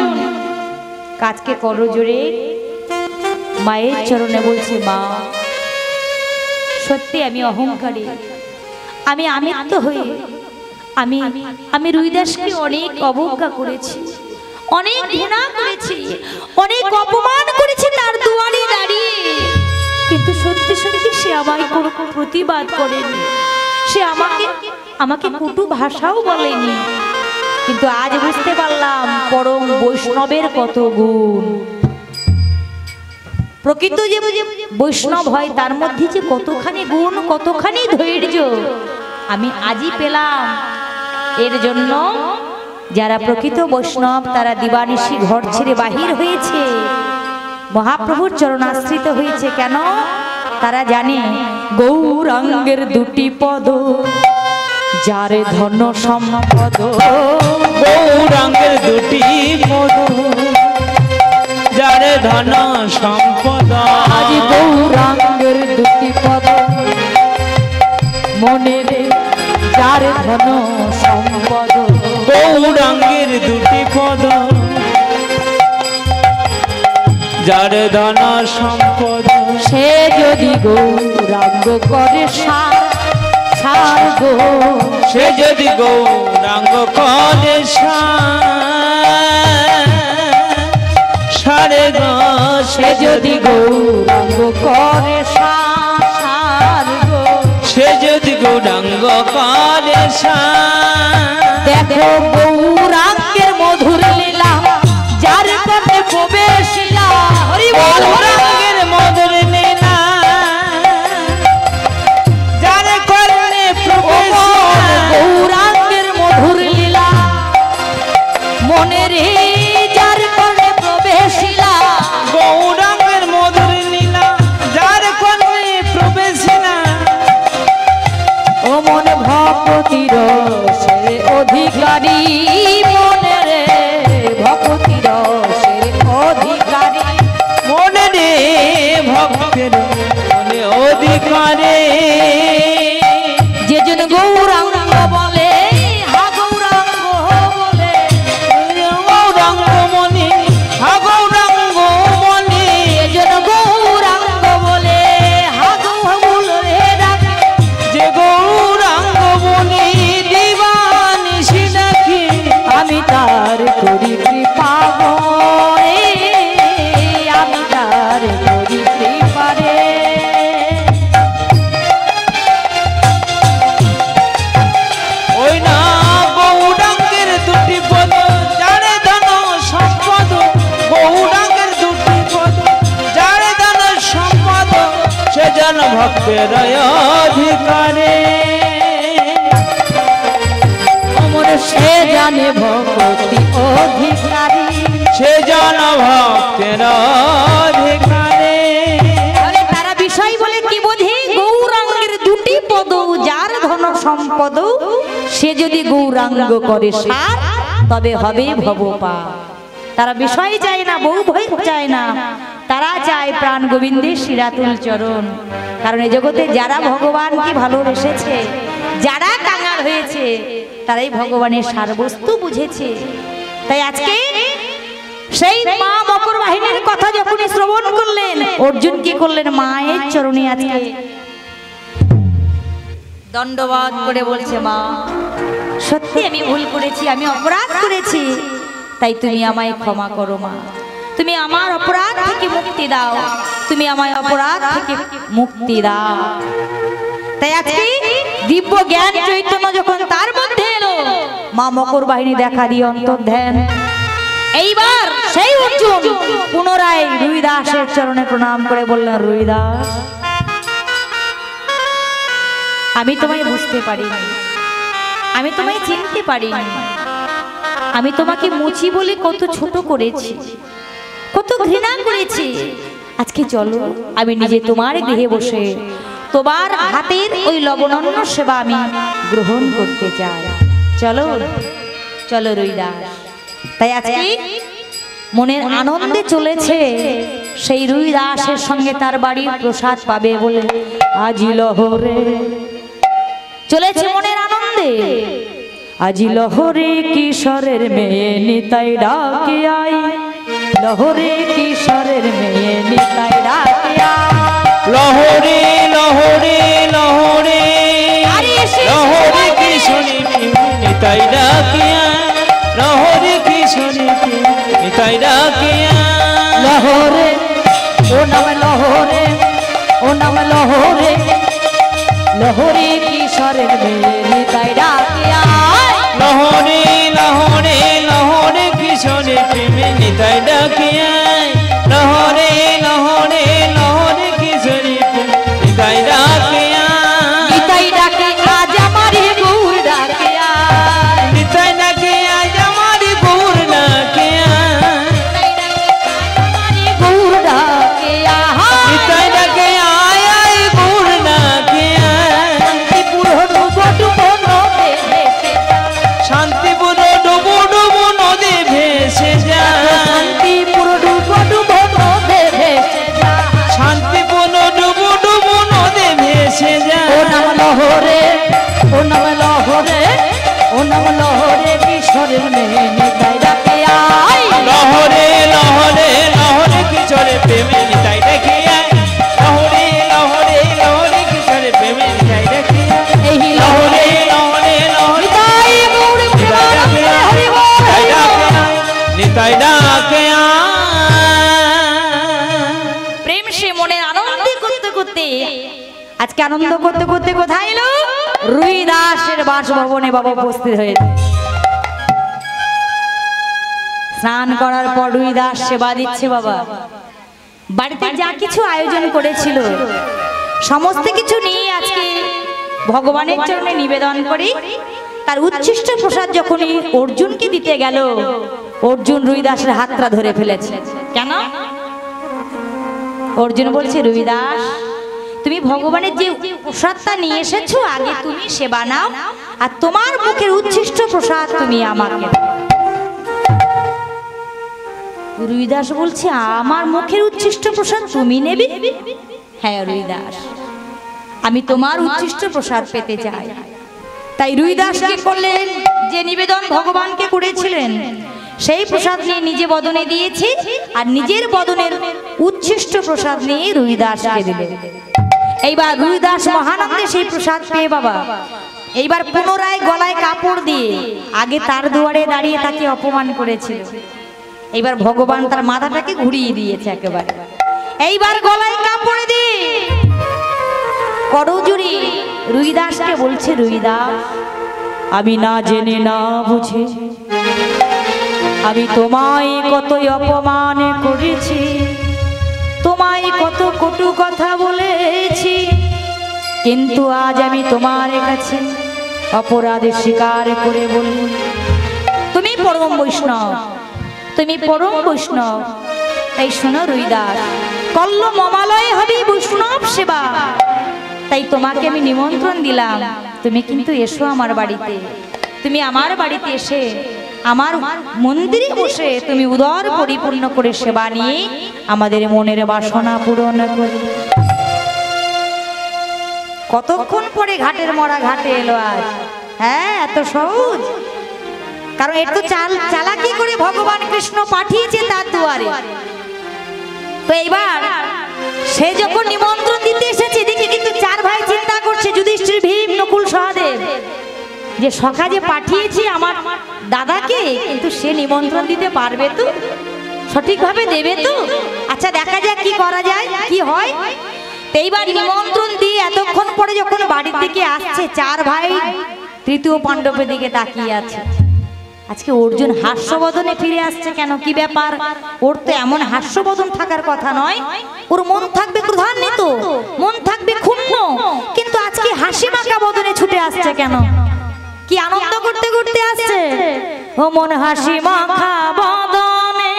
কাজকে করজোড়ে মায়ের চরণে বলছে, মা সত্যি আমি অহংকারী, আমি আমিত্ব হয়ে আমি রুইদাসকে অনেক অবজ্ঞা করেছি, অনেক ঘৃণা করেছি, অনেক অপমান করেছি তার দুয়ারে দাঁড়িয়ে, কিন্তু সত্যি সত্যি সে আমায় কোনো প্রতিবাদ করেনি, সে আমাকে কটু ভাষাও বলেনি। কিন্তু আজ বুঝতে পারলাম পরম বৈষ্ণবের কত গুণ। প্রকৃত যে বৈষ্ণব হয় তার মধ্যে যে কতখানি গুণ, কতখানি ধৈর্য আমি আজই পেলাম। এর জন্য যারা প্রকৃত বৈষ্ণব তারা দিবানিশি ঘর ছেড়ে বাহির হয়েছে, মহাপ্রভুর চরণাশ্রিত হয়েছে। কেন? তারা জানে গৌরাঙ্গের দুটি পদ যার ধন সম্পদ, গৌরাঙ্গের দুটি পদ যার ধন সম্পদ, আজ গৌরাঙ্গের দুটি পদ মনে রে যার ধন সম্পদ, গৌরাঙ্গের দুটি পদ যার ধন সম্পদ, সে যদি গৌরাঙ্গ করে সার গো, সে যদি গৌরাঙ্গ করে সারে গো, সে যদি গৌরাঙ্গ করে সার গো, সে যদি গৌরাঙ্গ করে দেখো গৌরাঙ্গের মধুর লীলা যার পথে প্রবেশ লীলা, হরি বল গৌরাঙ্গের মধুর লীলা যার করলে প্রবেশ, গৌরাঙ্গের মধুর লীলা মনের যার করে প্রবেশ লীলা, গৌরাঙ্গের মধুর লীলা যার করলে প্রবেশ না, ও মনে ভক্তির সে অধিকারী, মনে রে ভক্তির সে অধিকারী, মনে রে ভক্তের মনে অধিকারে, যে জন গৌরাঙ্গ বলে হা গৌরাঙ্গ বলে, গৌরাঙ্গ মনে হা গৌরাঙ্গ মনে, যে জন গৌরাঙ্গ বলে হা গৌরাঙ্গ রে ডাকে, যে গৌরাঙ্গ মনে দিবানিশি ডাকে, আমি তার করি কৃপা রে, আমি তার করি কৃপা রে। ওই না গৌরাঙ্গের দুটি পদ যারে ধন সম্পদ, গৌরাঙ্গের দুটি পদ যারে ধন সম্পদ, সে জন ভক্তের অধিকারে, অমর সে জানে ভক্তি অধিকারী, সে জন ভক্তের অধিকারে। তাহলে তারা বিষয় বলে কি বোঝে? গৌরাঙ্গের দুটি পদ যার ধন সম্পদ, সে যদি গৌরাঙ্গ করে সার তবে হবে ভবপা। তারা বিষয় চায় না, বউ ভয় চায় না, তারা চায় প্রাণ গোবিন্দের শিরাতুল চরণ। কারণ এই জগতে যারা ভগবানকে ভালোবেসেছে, যারা কাঙাল হয়েছে, তারাই ভগবানের সারবস্তু বুঝেছে। তাই আজকে সেই মা মকর বাহিনীর কথা যখন শ্রবণ করলেন, অর্জুন কি করলেন? মায়ের চরণে আজকে দণ্ডবাদ করে বলছে, মা সত্যি আমি ভুল করেছি, আমি অপরাধ করেছি, তাই তুমি আমায় ক্ষমা করো মা, তুমি আমার অপরাধ থেকে মুক্তি দাও, তুমি আমায় অপরাধ থেকে মুক্তি দাও। তাই আজকে দিব্য জ্ঞান চৈতন্য যখন তার মধ্যে এলো, মা মকর বাহিনী দেখা দিয়ে অন্তর্ধ্যান। এইবার সেই অর্জুন পুনরায় রুইদাসের চরণে প্রণাম করে বললেন, রুইদাস আমি তোমায় বুঝতে পারিনি, আমি তোমায় চিনতে পারিনি, আমি তোমাকে মুচি বলে কত ছোট করেছি, কত ঘৃণা করেছি। আজকে চলো আমি নিজে তোমার গৃহে বসে তোমার হাতের ওই লবণান্য সেবা আমি গ্রহণ করতে চাই, চলো চলো রুইদাস। তাই আজকে মনের আনন্দে চলেছে সেই রুইদাসের সঙ্গে তার বাড়ির প্রসাদ পাবে বলে আজি লহরে চলেছে মনের আনন্দে। আজি লহরে কিশোরের মেয়ে নিতাই ডাকে আই, লহরে কিশোরের মেয়ে নিতাই ডাকে আই, লহরে লহরে লহরে লহরে কিশোরী নিতাই ডাকিয়া, লহরে কিশোরী নিতাই ডাকিয়া, লহরে ও নাম লহরে, ও নাম লহরে, লহরে কিশোরের মেয়ে নিতাই ডাকে আই, লহরে লহরে লহরে কিশোরী প্রেমে নিতাই ডাকিয়া, লহরে লহরে লহরে কিশোরী নিতাই ডাকিয়া, নিতাই ডাকে আজ আমারে গৌর ডাকে আই, নিতাই ডাকে আজ আমার গৌর ডাকিয়া, গৌর ডাকে আহা, নিতাই ডাকে আয় আয় গৌর ডাকিয়া, পুরনো বটু আজকে আনন্দ করতে করতে কোথায় এলো? রুই দাসের বাসভবনে বাবা উপস্থিত হয়েছে। স্নান করার পর রুই দাস সেবা দিচ্ছে বাবা। বাড়িতে যা কিছু আয়োজন করেছিল সমস্ত কিছু নিয়ে আজকে ভগবানের চরণে নিবেদন করে তার উচ্ছিষ্ট প্রসাদ যখনই অর্জুনকে দিতে গেল, অর্জুন রুই দাসের হাতটা ধরে ফেলেছে। কেন? অর্জুন বলছে, রুই দাস, তুমি ভগবানের যে প্রসাদটা নিয়ে এসেছো আগে তুমি সেবা নাও, আর তোমার মুখের উচ্ছিষ্ট প্রসাদ তুমি আমাকে। রুই দাস বলছে, আমার মুখের উচ্ছিষ্ট প্রসাদ তুমি নেবে? হ্যাঁ রুই দাস, আমি তোমার উচ্ছিষ্ট প্রসাদ পেতে চাই। তাই রুই দাস কি করলেন? যে নিবেদন ভগবানকে করেছিলেন সেই প্রসাদ নিয়ে নিজে বদনে দিয়েছে, আর নিজের বদনের উচ্ছিষ্ট প্রসাদ নিয়ে রুই দাসকে দিলেন। এইবার রুই দাস মহানন্দে সেই প্রসাদ পেয়ে বাবা এইবার পুনরায় গলায় কাপড় দিয়ে আগে তার দুয়ারে দাঁড়িয়ে তাকে অপমান করেছিল, এইবার ভগবান তার মাথাটাকে ঘুরিয়ে দিয়েছে একেবারে। এইবার গলায় কাপড় দিয়ে করজোড়ে রুই দাসকে বলছে, রুই দাস, আমি না জেনে না বুঝে আমি তোমায় কতই অপমান করেছি, তোমায় কত কটু কথা বলেছি, কিন্তু আজ আমি তোমার কাছে অপরাধ স্বীকার করে বলি, তুমি পরম বৈষ্ণব, তুমি পরম বৈষ্ণব। তাই শোনো রুই দাস, কল্ল মমালয় হবে বৈষ্ণব সেবা। তাই তোমাকে আমি নিমন্ত্রণ দিলাম, তুমি কিন্তু এসো আমার বাড়িতে। তুমি আমার বাড়িতে এসে আমার মন্দিরে বসে তুমি উদর পরিপূর্ণ করে সেবা নিয়ে আমাদের মনের বাসনা পূরণ করবে। কতক্ষণ পরে ঘাটের মরা ঘাটে এলো আজ। হ্যাঁ, এত সহজ? কারণ একটু চালাকি করে ভগবান কৃষ্ণ পাঠিয়েছে তার দুয়ারে। তো এইবার সে যখন নিমন্ত্রণ দিতে এসেছে, দেখে কিন্তু চার ভাই চিন্তা করছে, যুধিষ্ঠির, ভীম, নকুল, সহদেব, যে সখা যে পাঠিয়েছি আমার দাদাকে, কিন্তু সে নিমন্ত্রণ দিতে পারবে তো, সঠিকভাবে দেবে তো? আচ্ছা দেখা যাক কি করা যায়, কি হয়। এইবার নিমন্ত্রণ দিয়ে এতক্ষণ পরে যখন বাড়ির দিকে আসছে, চার ভাই তৃতীয় পাণ্ডবের দিকে তাকিয়ে আছে। আজকে অর্জুন হাস্যবদনে ফিরে আসছে কেন? কি ব্যাপার? ওর তো এমন হাস্যবদন থাকার কথা নয়, ওর মন থাকবে ক্রোধান্বিত, মন থাকবে ক্ষুণ্ণ, কিন্তু আজকে হাসি মাখা বদনে ছুটে আসছে কেন? কি আনন্দ করতে করতে আসছে? ও মন হাসি মাখা বদনে,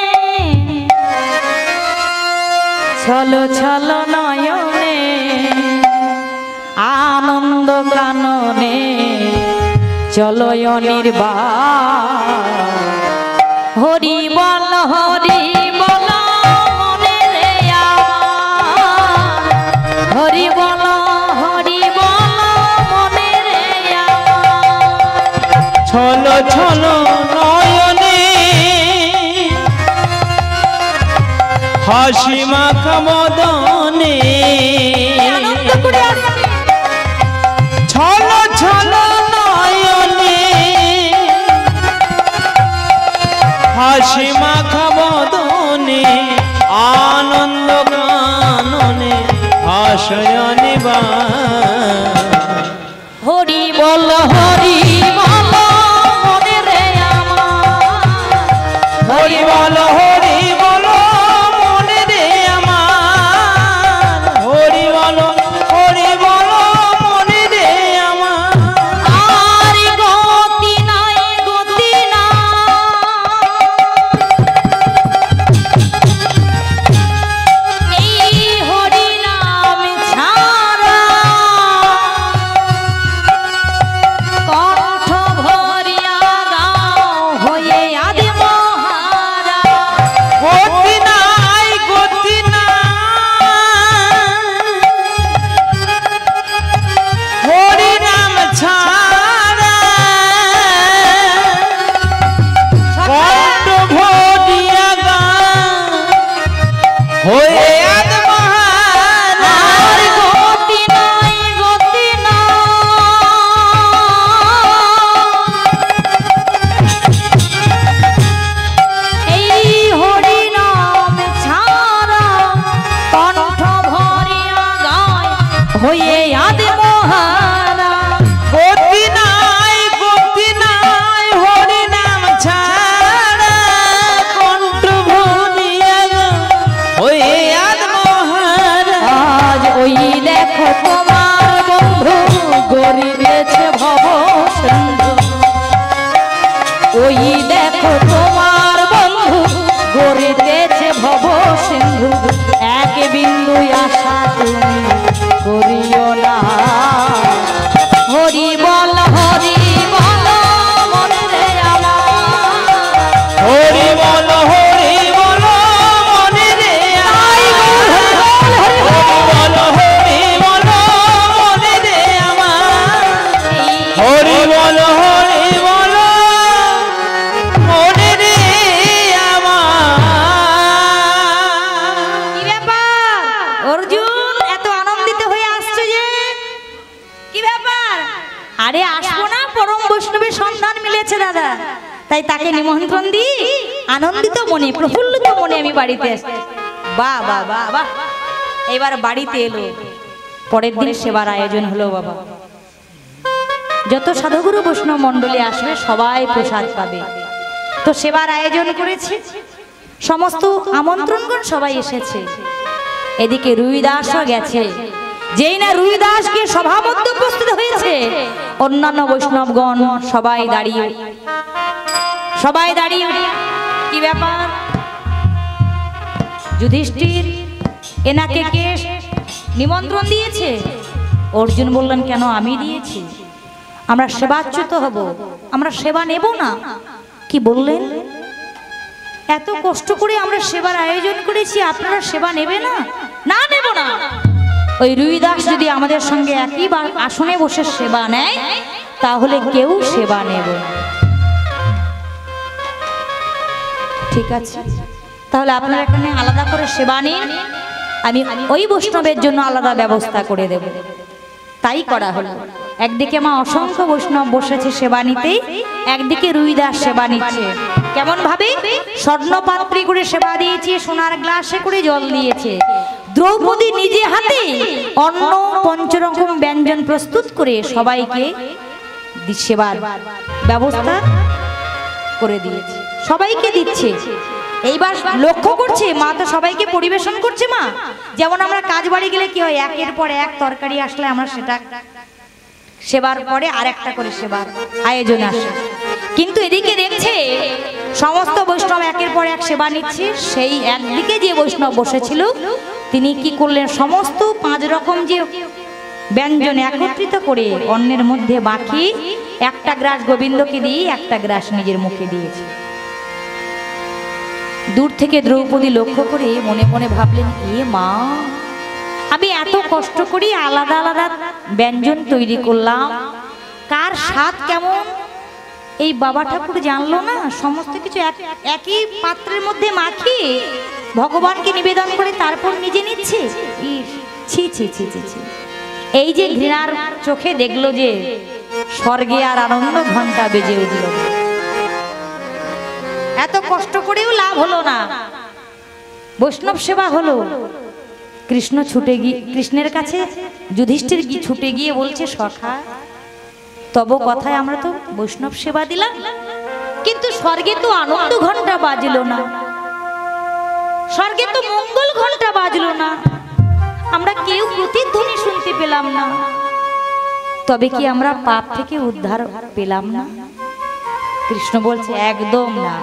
ছলো ছলো নয়নে, আনন্দ কাননে চলো অনির্বাণ। হরি বল হরি বল মনে রে আমার, হরি বল হরি বল মনে রে আমার। ছলো ছলো নয়নে হাসি মাখা বদনে, আনন্দ করে আসছে। ছলো ছলো নয়নে হাসি মাখা বদনে, আনন্দ কাননে আশয়নে বা। হরি বল হরি বল মনে রে আমার, হরি বল হরি বল মনে রে আমার, হরি বল হরি বল মনে রে আমার। আর গতি নাই গতি না, এই হরি নাম ছাড়া কণ্ঠ ভরিয়া গাও হয়ে আদি মহারা। গতি নাই গতি নাই হরি নাম ছাড়া, কণ্ঠ ভরিয়া গান হয়ে আদ মহারা। আর গতি নাই গতি না, এই হরি নাম ছাড়া কণ্ঠ ভরিয়া গায় হয়ে দেখো তোমার বন্ধু গরিবেছে ভব সিন্ধু, ওই দেখো তোমার বন্ধু গরিবেছে ভব সিন্ধু, এক বিন্দু আশা তুমি করিও না। হরি বল মনে রে আমার, হরি বল মনে রে আমার, হরি বল মনে রে আমার, হরি বল মনে রে আমার। কি ব্যাপার অর্জুন, এত আনন্দিত হয়ে আসছো যে, কি ব্যাপার? আরে আসবো না, পরম বৈষ্ণবের সন্ধান মিলেছে দাদা, তাই তাকে নিমন্ত্রণ দিই, আনন্দিত মনে প্রফুল্লিত মনে আমি বাড়িতে আসছি। বাহ বাহ বাহ বাহ, এবার বাড়িতে এলো, পরের দিন সেবার আয়োজন হলো বাবা। যত সাধুগুরু বৈষ্ণব মণ্ডলী আসবে সবাই প্রসাদ পাবে, তো সেবার আয়োজন করেছে, সমস্ত আমন্ত্রণগণ সবাই এসেছে। এদিকে রুইদাসও গেছে, যেই না রুইদাস গিয়ে সভা মধ্যে উপস্থিত হয়েছে, অন্যান্য বৈষ্ণবগণ সবাই দাঁড়িয়ে কি ব্যাপার? যুধিষ্ঠির এনাকে কে নিমন্ত্রণ দিয়েছে? অর্জুন বললেন, কেন আমি দিয়েছি, আমরা সেবাচ্যুত হব, আমরা সেবা নেব না। কি বললেন? এত কষ্ট করে আমরা সেবার আয়োজন করেছি, আপনারা সেবা নেবে না? না, নেব না। ওই রুইদাস যদি আমাদের সঙ্গে একই আসনে বসে সেবা নেয়, তাহলে কেউ সেবা নেবে না। ঠিক আছে, তাহলে আপনারা এখানে আলাদা করে সেবা নিন, আমি ওই বৈষ্ণবের জন্য আলাদা ব্যবস্থা করে দেব। তাই করা হলো। একদিকে মা অসংখ্য বৈষ্ণব বসেছে সেবা নিতে, একদিকে রুইদাস সেবা নিচ্ছে। কেমন ভাবে? স্বর্ণপাত্রে করে সেবা দিয়েছে, সোনার গ্লাসে করে জল দিয়েছে। দ্রৌপদী নিজে হাতে অন্ন পঞ্চরকম ব্যঞ্জন প্রস্তুত করে সবাইকে সেবার ব্যবস্থা করে দিয়েছে, সবাইকে দিচ্ছে। এইবার লক্ষ্য করছে মা তো সবাইকে পরিবেশন করছে। মা যেমন আমরা কাজ বাড়ি গেলে কি হয়, একের পর এক তরকারি আসলে আমরা সেটা সেবার পরে আরেকটা করে সেবার আয়োজন আসে, কিন্তু এদিকে দেখছে সমস্ত বৈষ্ণব একের পর এক সেবা নিচ্ছে। সেই একদিকে যে বৈষ্ণব বসেছিল তিনি কি করলেন, সমস্ত 5 রকম যে ব্যঞ্জন একত্রিত করে অন্নের মধ্যে বাকি একটা গ্রাস গোবিন্দকে দিয়ে একটা গ্রাস নিজের মুখে দিয়েছে। দূর থেকে দ্রৌপদী লক্ষ্য করে মনে মনে ভাবলেন, এ মা, আমি এত কষ্ট করি আলাদা আলাদা ব্যঞ্জন তৈরি করলাম, কার স্বাদ কেমন এই বাবা ঠাকুর জানলো না? সমস্ত কিছু একই পাত্রের মধ্যে মাখি ভগবানকে নিবেদন করে তারপর নিজে নিচ্ছে। ছি ছি ছি ছি ছি। এই যে ঘৃণার চোখে দেখলো যে স্বর্গে আর আনন্দ ঘন্টা বেজে উঠল, এত কষ্ট করেও লাভ হলো না, বৈষ্ণব সেবা হলো। কৃষ্ণ ছুটে গিয়ে কৃষ্ণের কাছে যুধিষ্ঠির ছুটে গিয়ে বলছে, সখা তব কথায় আমরা তো বৈষ্ণব সেবা দিলাম, কিন্তু স্বর্গে তো আনন্দ ঘন্টা বাজলো না, স্বর্গে তো মঙ্গল ঘন্টা বাজলো না, আমরা কেউ প্রতিধ্বনি শুনতে পেলাম না, তবে কি আমরা পাপ থেকে উদ্ধার পেলাম না? কৃষ্ণ বলছে, একদম না।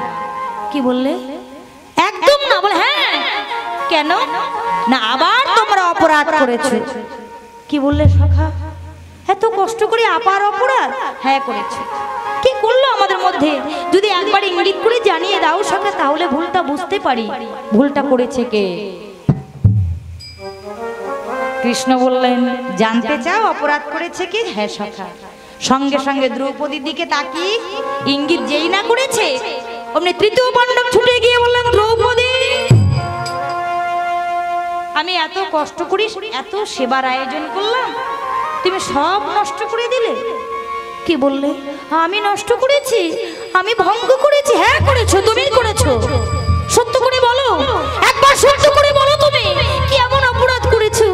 কি বললে? একদম না। বলে, হ্যাঁ কেন না, আবার তোমরা অপরাধ করেছো। কি বললে সখা? এত কষ্ট করে আপার অপরাধ? হ্যাঁ করেছে। কি করলো আমাদের মধ্যে? যদি একবার ইঙ্গিত করে জানিয়ে দাও সখা, তাহলে ভুলটা বুঝতে পারি ভুলটা করেছে কে। কৃষ্ণ বললেন, জানতে চাও অপরাধ করেছে কি? হ্যাঁ সখা। সঙ্গে সঙ্গে দ্রৌপদীর দিকে তাকিয়ে ইঙ্গিত যেই না করেছে, অমনি তৃতীয় পাণ্ডব ছুটে গিয়ে বললেন, দ্রৌপদী, আমি এত কষ্ট করি, এত সেবার আয়োজন করলাম, তুমি সব নষ্ট করে দিলে। কি বললে? আমি নষ্ট করেছি, আমি ভঙ্গ করেছি। হ্যাঁ করেছো, তুমি করেছো। সত্য করে বলো, একবার সত্য করে বলো, তুমি কি এমন অপরাধ করেছো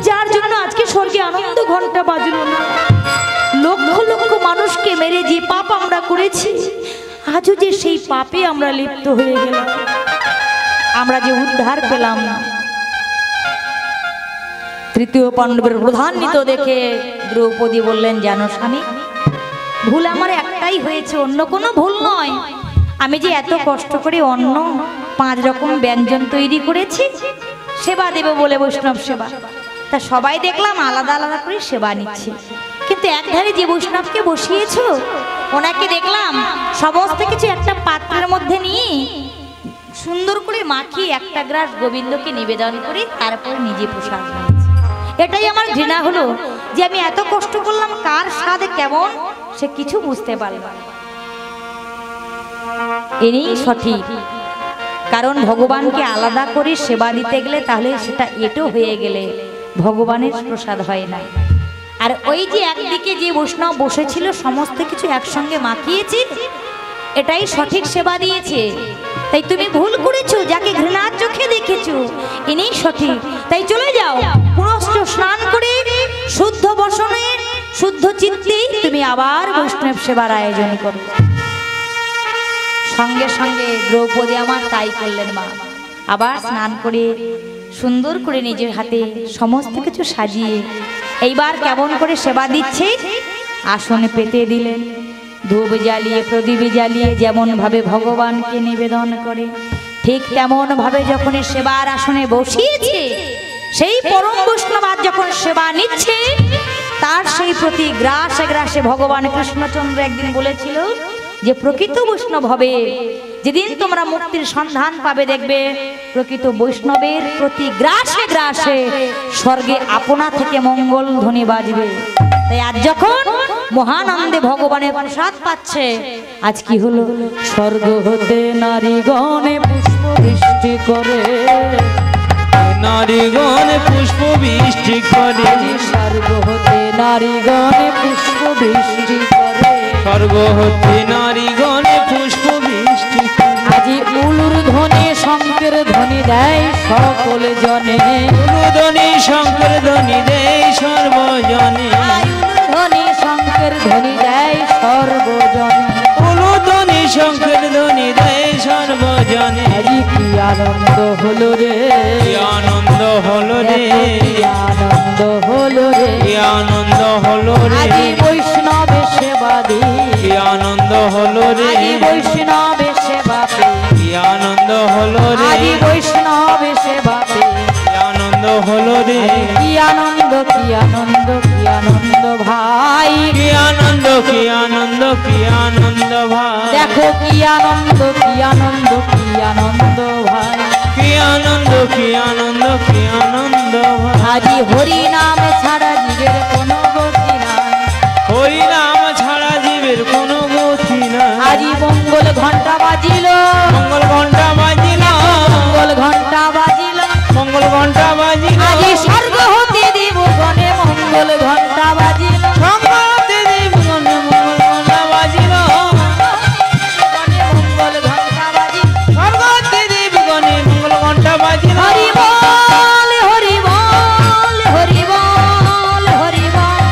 যার জন্য আজকে স্বর্গে আনন্দ ঘন্টা বাজলো না? লক্ষ লক্ষ মানুষকে মেরে যে পাপ আমরা করেছি, আজও যে সেই পাপে আমরা লিপ্ত হয়ে গেলাম, আমরা যে উদ্ধার পেলাম না। তৃতীয় পাণ্ডবের প্রধান্বিত দেখে দ্রৌপদী বললেন, জানো স্বামী, ভুল আমার একটাই হয়েছে, অন্য কোনো ভুল নয়। আমি যে এত কষ্ট করে অন্ন 5 রকম ব্যঞ্জন তৈরি করেছি সেবা দেবে বলে, বৈষ্ণব সেবা, তা সবাই দেখলাম আলাদা আলাদা করে সেবা নিচ্ছে, কিন্তু একধারে যে বৈষ্ণবকে বসিয়েছো ওনাকে দেখলাম সমস্ত কিছু একটা পাত্রের মধ্যে নিয়ে সুন্দর করে মাখিয়ে একটা গ্রাস গোবিন্দকে নিবেদন করে তারপর নিজে প্রসাদ নিয়েছে। এটাই আমার ঘৃণা হলো যে আমি এত কষ্ট করলাম, কার স্বাদ কেমন সে কিছু বুঝতে পারল না। এনেই সঠিক, কারণ ভগবানকে আলাদা করে সেবা দিতে গেলে তাহলে সেটা এটো হয়ে গেলে ভগবানের প্রসাদ হয় না। আর ওই যে একদিকে যে বৈষ্ণব বসেছিল সমস্ত কিছু একসঙ্গে মাখিয়েছে, এটাই সঠিক সেবা দিয়েছে। তাই তুমি ভুল করেছো, যাকে ঘৃণার চোখে দেখেছো ইনি সঠিক। তাই চলে যাও, পুনশ্চ স্নান করে শুদ্ধ বসনে শুদ্ধ চিত্তে তুমি আবার বৈষ্ণব সেবার আয়োজন করো। সঙ্গে সঙ্গে দ্রৌপদী আমার তাই করলেন মা। আবার স্নান করে সুন্দর করে নিজের হাতে সমস্ত কিছু সাজিয়ে এইবার কেমন করে সেবা দিচ্ছে, আসনে পেতে দিলেন। ধূপ জ্বালিয়ে প্রদীপ জ্বালিয়ে যেমন ভাবে ভগবানকে নিবেদন করে, ঠিক তেমন ভাবে যখন সেবার আসনে বসিয়েছে, সেই পরম বৈষ্ণব যখন সেবা নিচ্ছে, তার সেই প্রতি গ্রাসে গ্রাসে ভগবান কৃষ্ণচন্দ্র একদিন বলেছিল যে প্রকৃত বৈষ্ণব হবে যেদিন তোমরা মুক্তির সন্ধান পাবে, দেখবে প্রকৃত বৈষ্ণবের প্রতি গ্রাসে গ্রাসে স্বর্গে আপনা থেকে মঙ্গল ধ্বনি বাজবে। তাই আজ যখন মহানন্দে ভগবানের প্রসাদ পাচ্ছে, আজ কি হলো, স্বর্গ হতে নারীগণে পুষ্প বৃষ্টি করে, নারীগণে পুষ্প বৃষ্টি করে, স্বর্গ হতে নারীগণে পুষ্প বৃষ্টি করে, স্বর্গ হতে নারীগণে পুষ্প বৃষ্টি করে। আজি উলুর ধ্বনি শঙ্কের ধ্বনি দেয় সকল জনে, ধ্বনি শঙ্কর ধ্বনি দেয় সর্বজনে, ধ্বনি শঙ্কের ধ্বনি দেয় সর্বজনে, ধ্বনি শঙ্কর ধ্বনি দেয় সর্বজনে। আজি কি আনন্দ হলো রে, কি আনন্দ হলো রে, কি আনন্দ হলো রে, কি আনন্দ হলো রে, আজি বৈষ্ণবে সেবা দি, কি আনন্দ হলো রে, আজি বৈষ্ণবে সেবা পে, কি আনন্দ হলো রে, আজি বৈষ্ণবে সেবা পে, কি আনন্দ হলো রে, কি আনন্দ কি আনন্দ কি আনন্দ ভাই, কি আনন্দ কি আনন্দ কি আনন্দ ভাই, দেখো কি আনন্দ কি আনন্দ কি আনন্দ ভাই, কি আনন্দ কি আনন্দ কি আনন্দ ভাই। আজি হরি নাম ছাড়া জীবের কোনো গতি নাই, হরি নাম ছাড়া জীবের কোনো গতি নাই। আজি মঙ্গল ঘন্টা বাজিল, মঙ্গল ঘন্টা বাজিল, মঙ্গল ঘন্টা বাজিল, মঙ্গল ঘন্টা বাজিল, আজি স্বর্গ হতে দেব গণে মঙ্গল ঘন্টা বাজিল, সংগতে দেবগণে মঙ্গল ঘন্টা বাজিল, গণে মঙ্গল ঘন্টা বাজিল, সংগতে দেবগণে মঙ্গল ঘন্টা বাজিল। হরি বল হরি বল হরি বল হরি বল,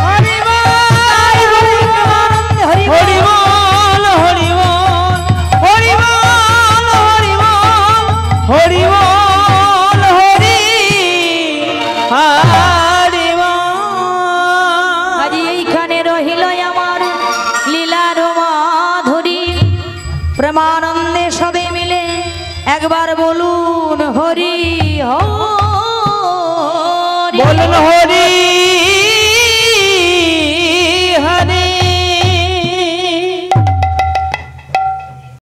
হরি বল হরি বল হরি বল হরি বল হরি বল হরি বল হরি বল হরি হরি বল। আজি এইখানে রহিল আমার লীলার মাধুরী, প্রেমানন্দে সবে মিলে একবার বলুন হরি হরি, বলুন হরি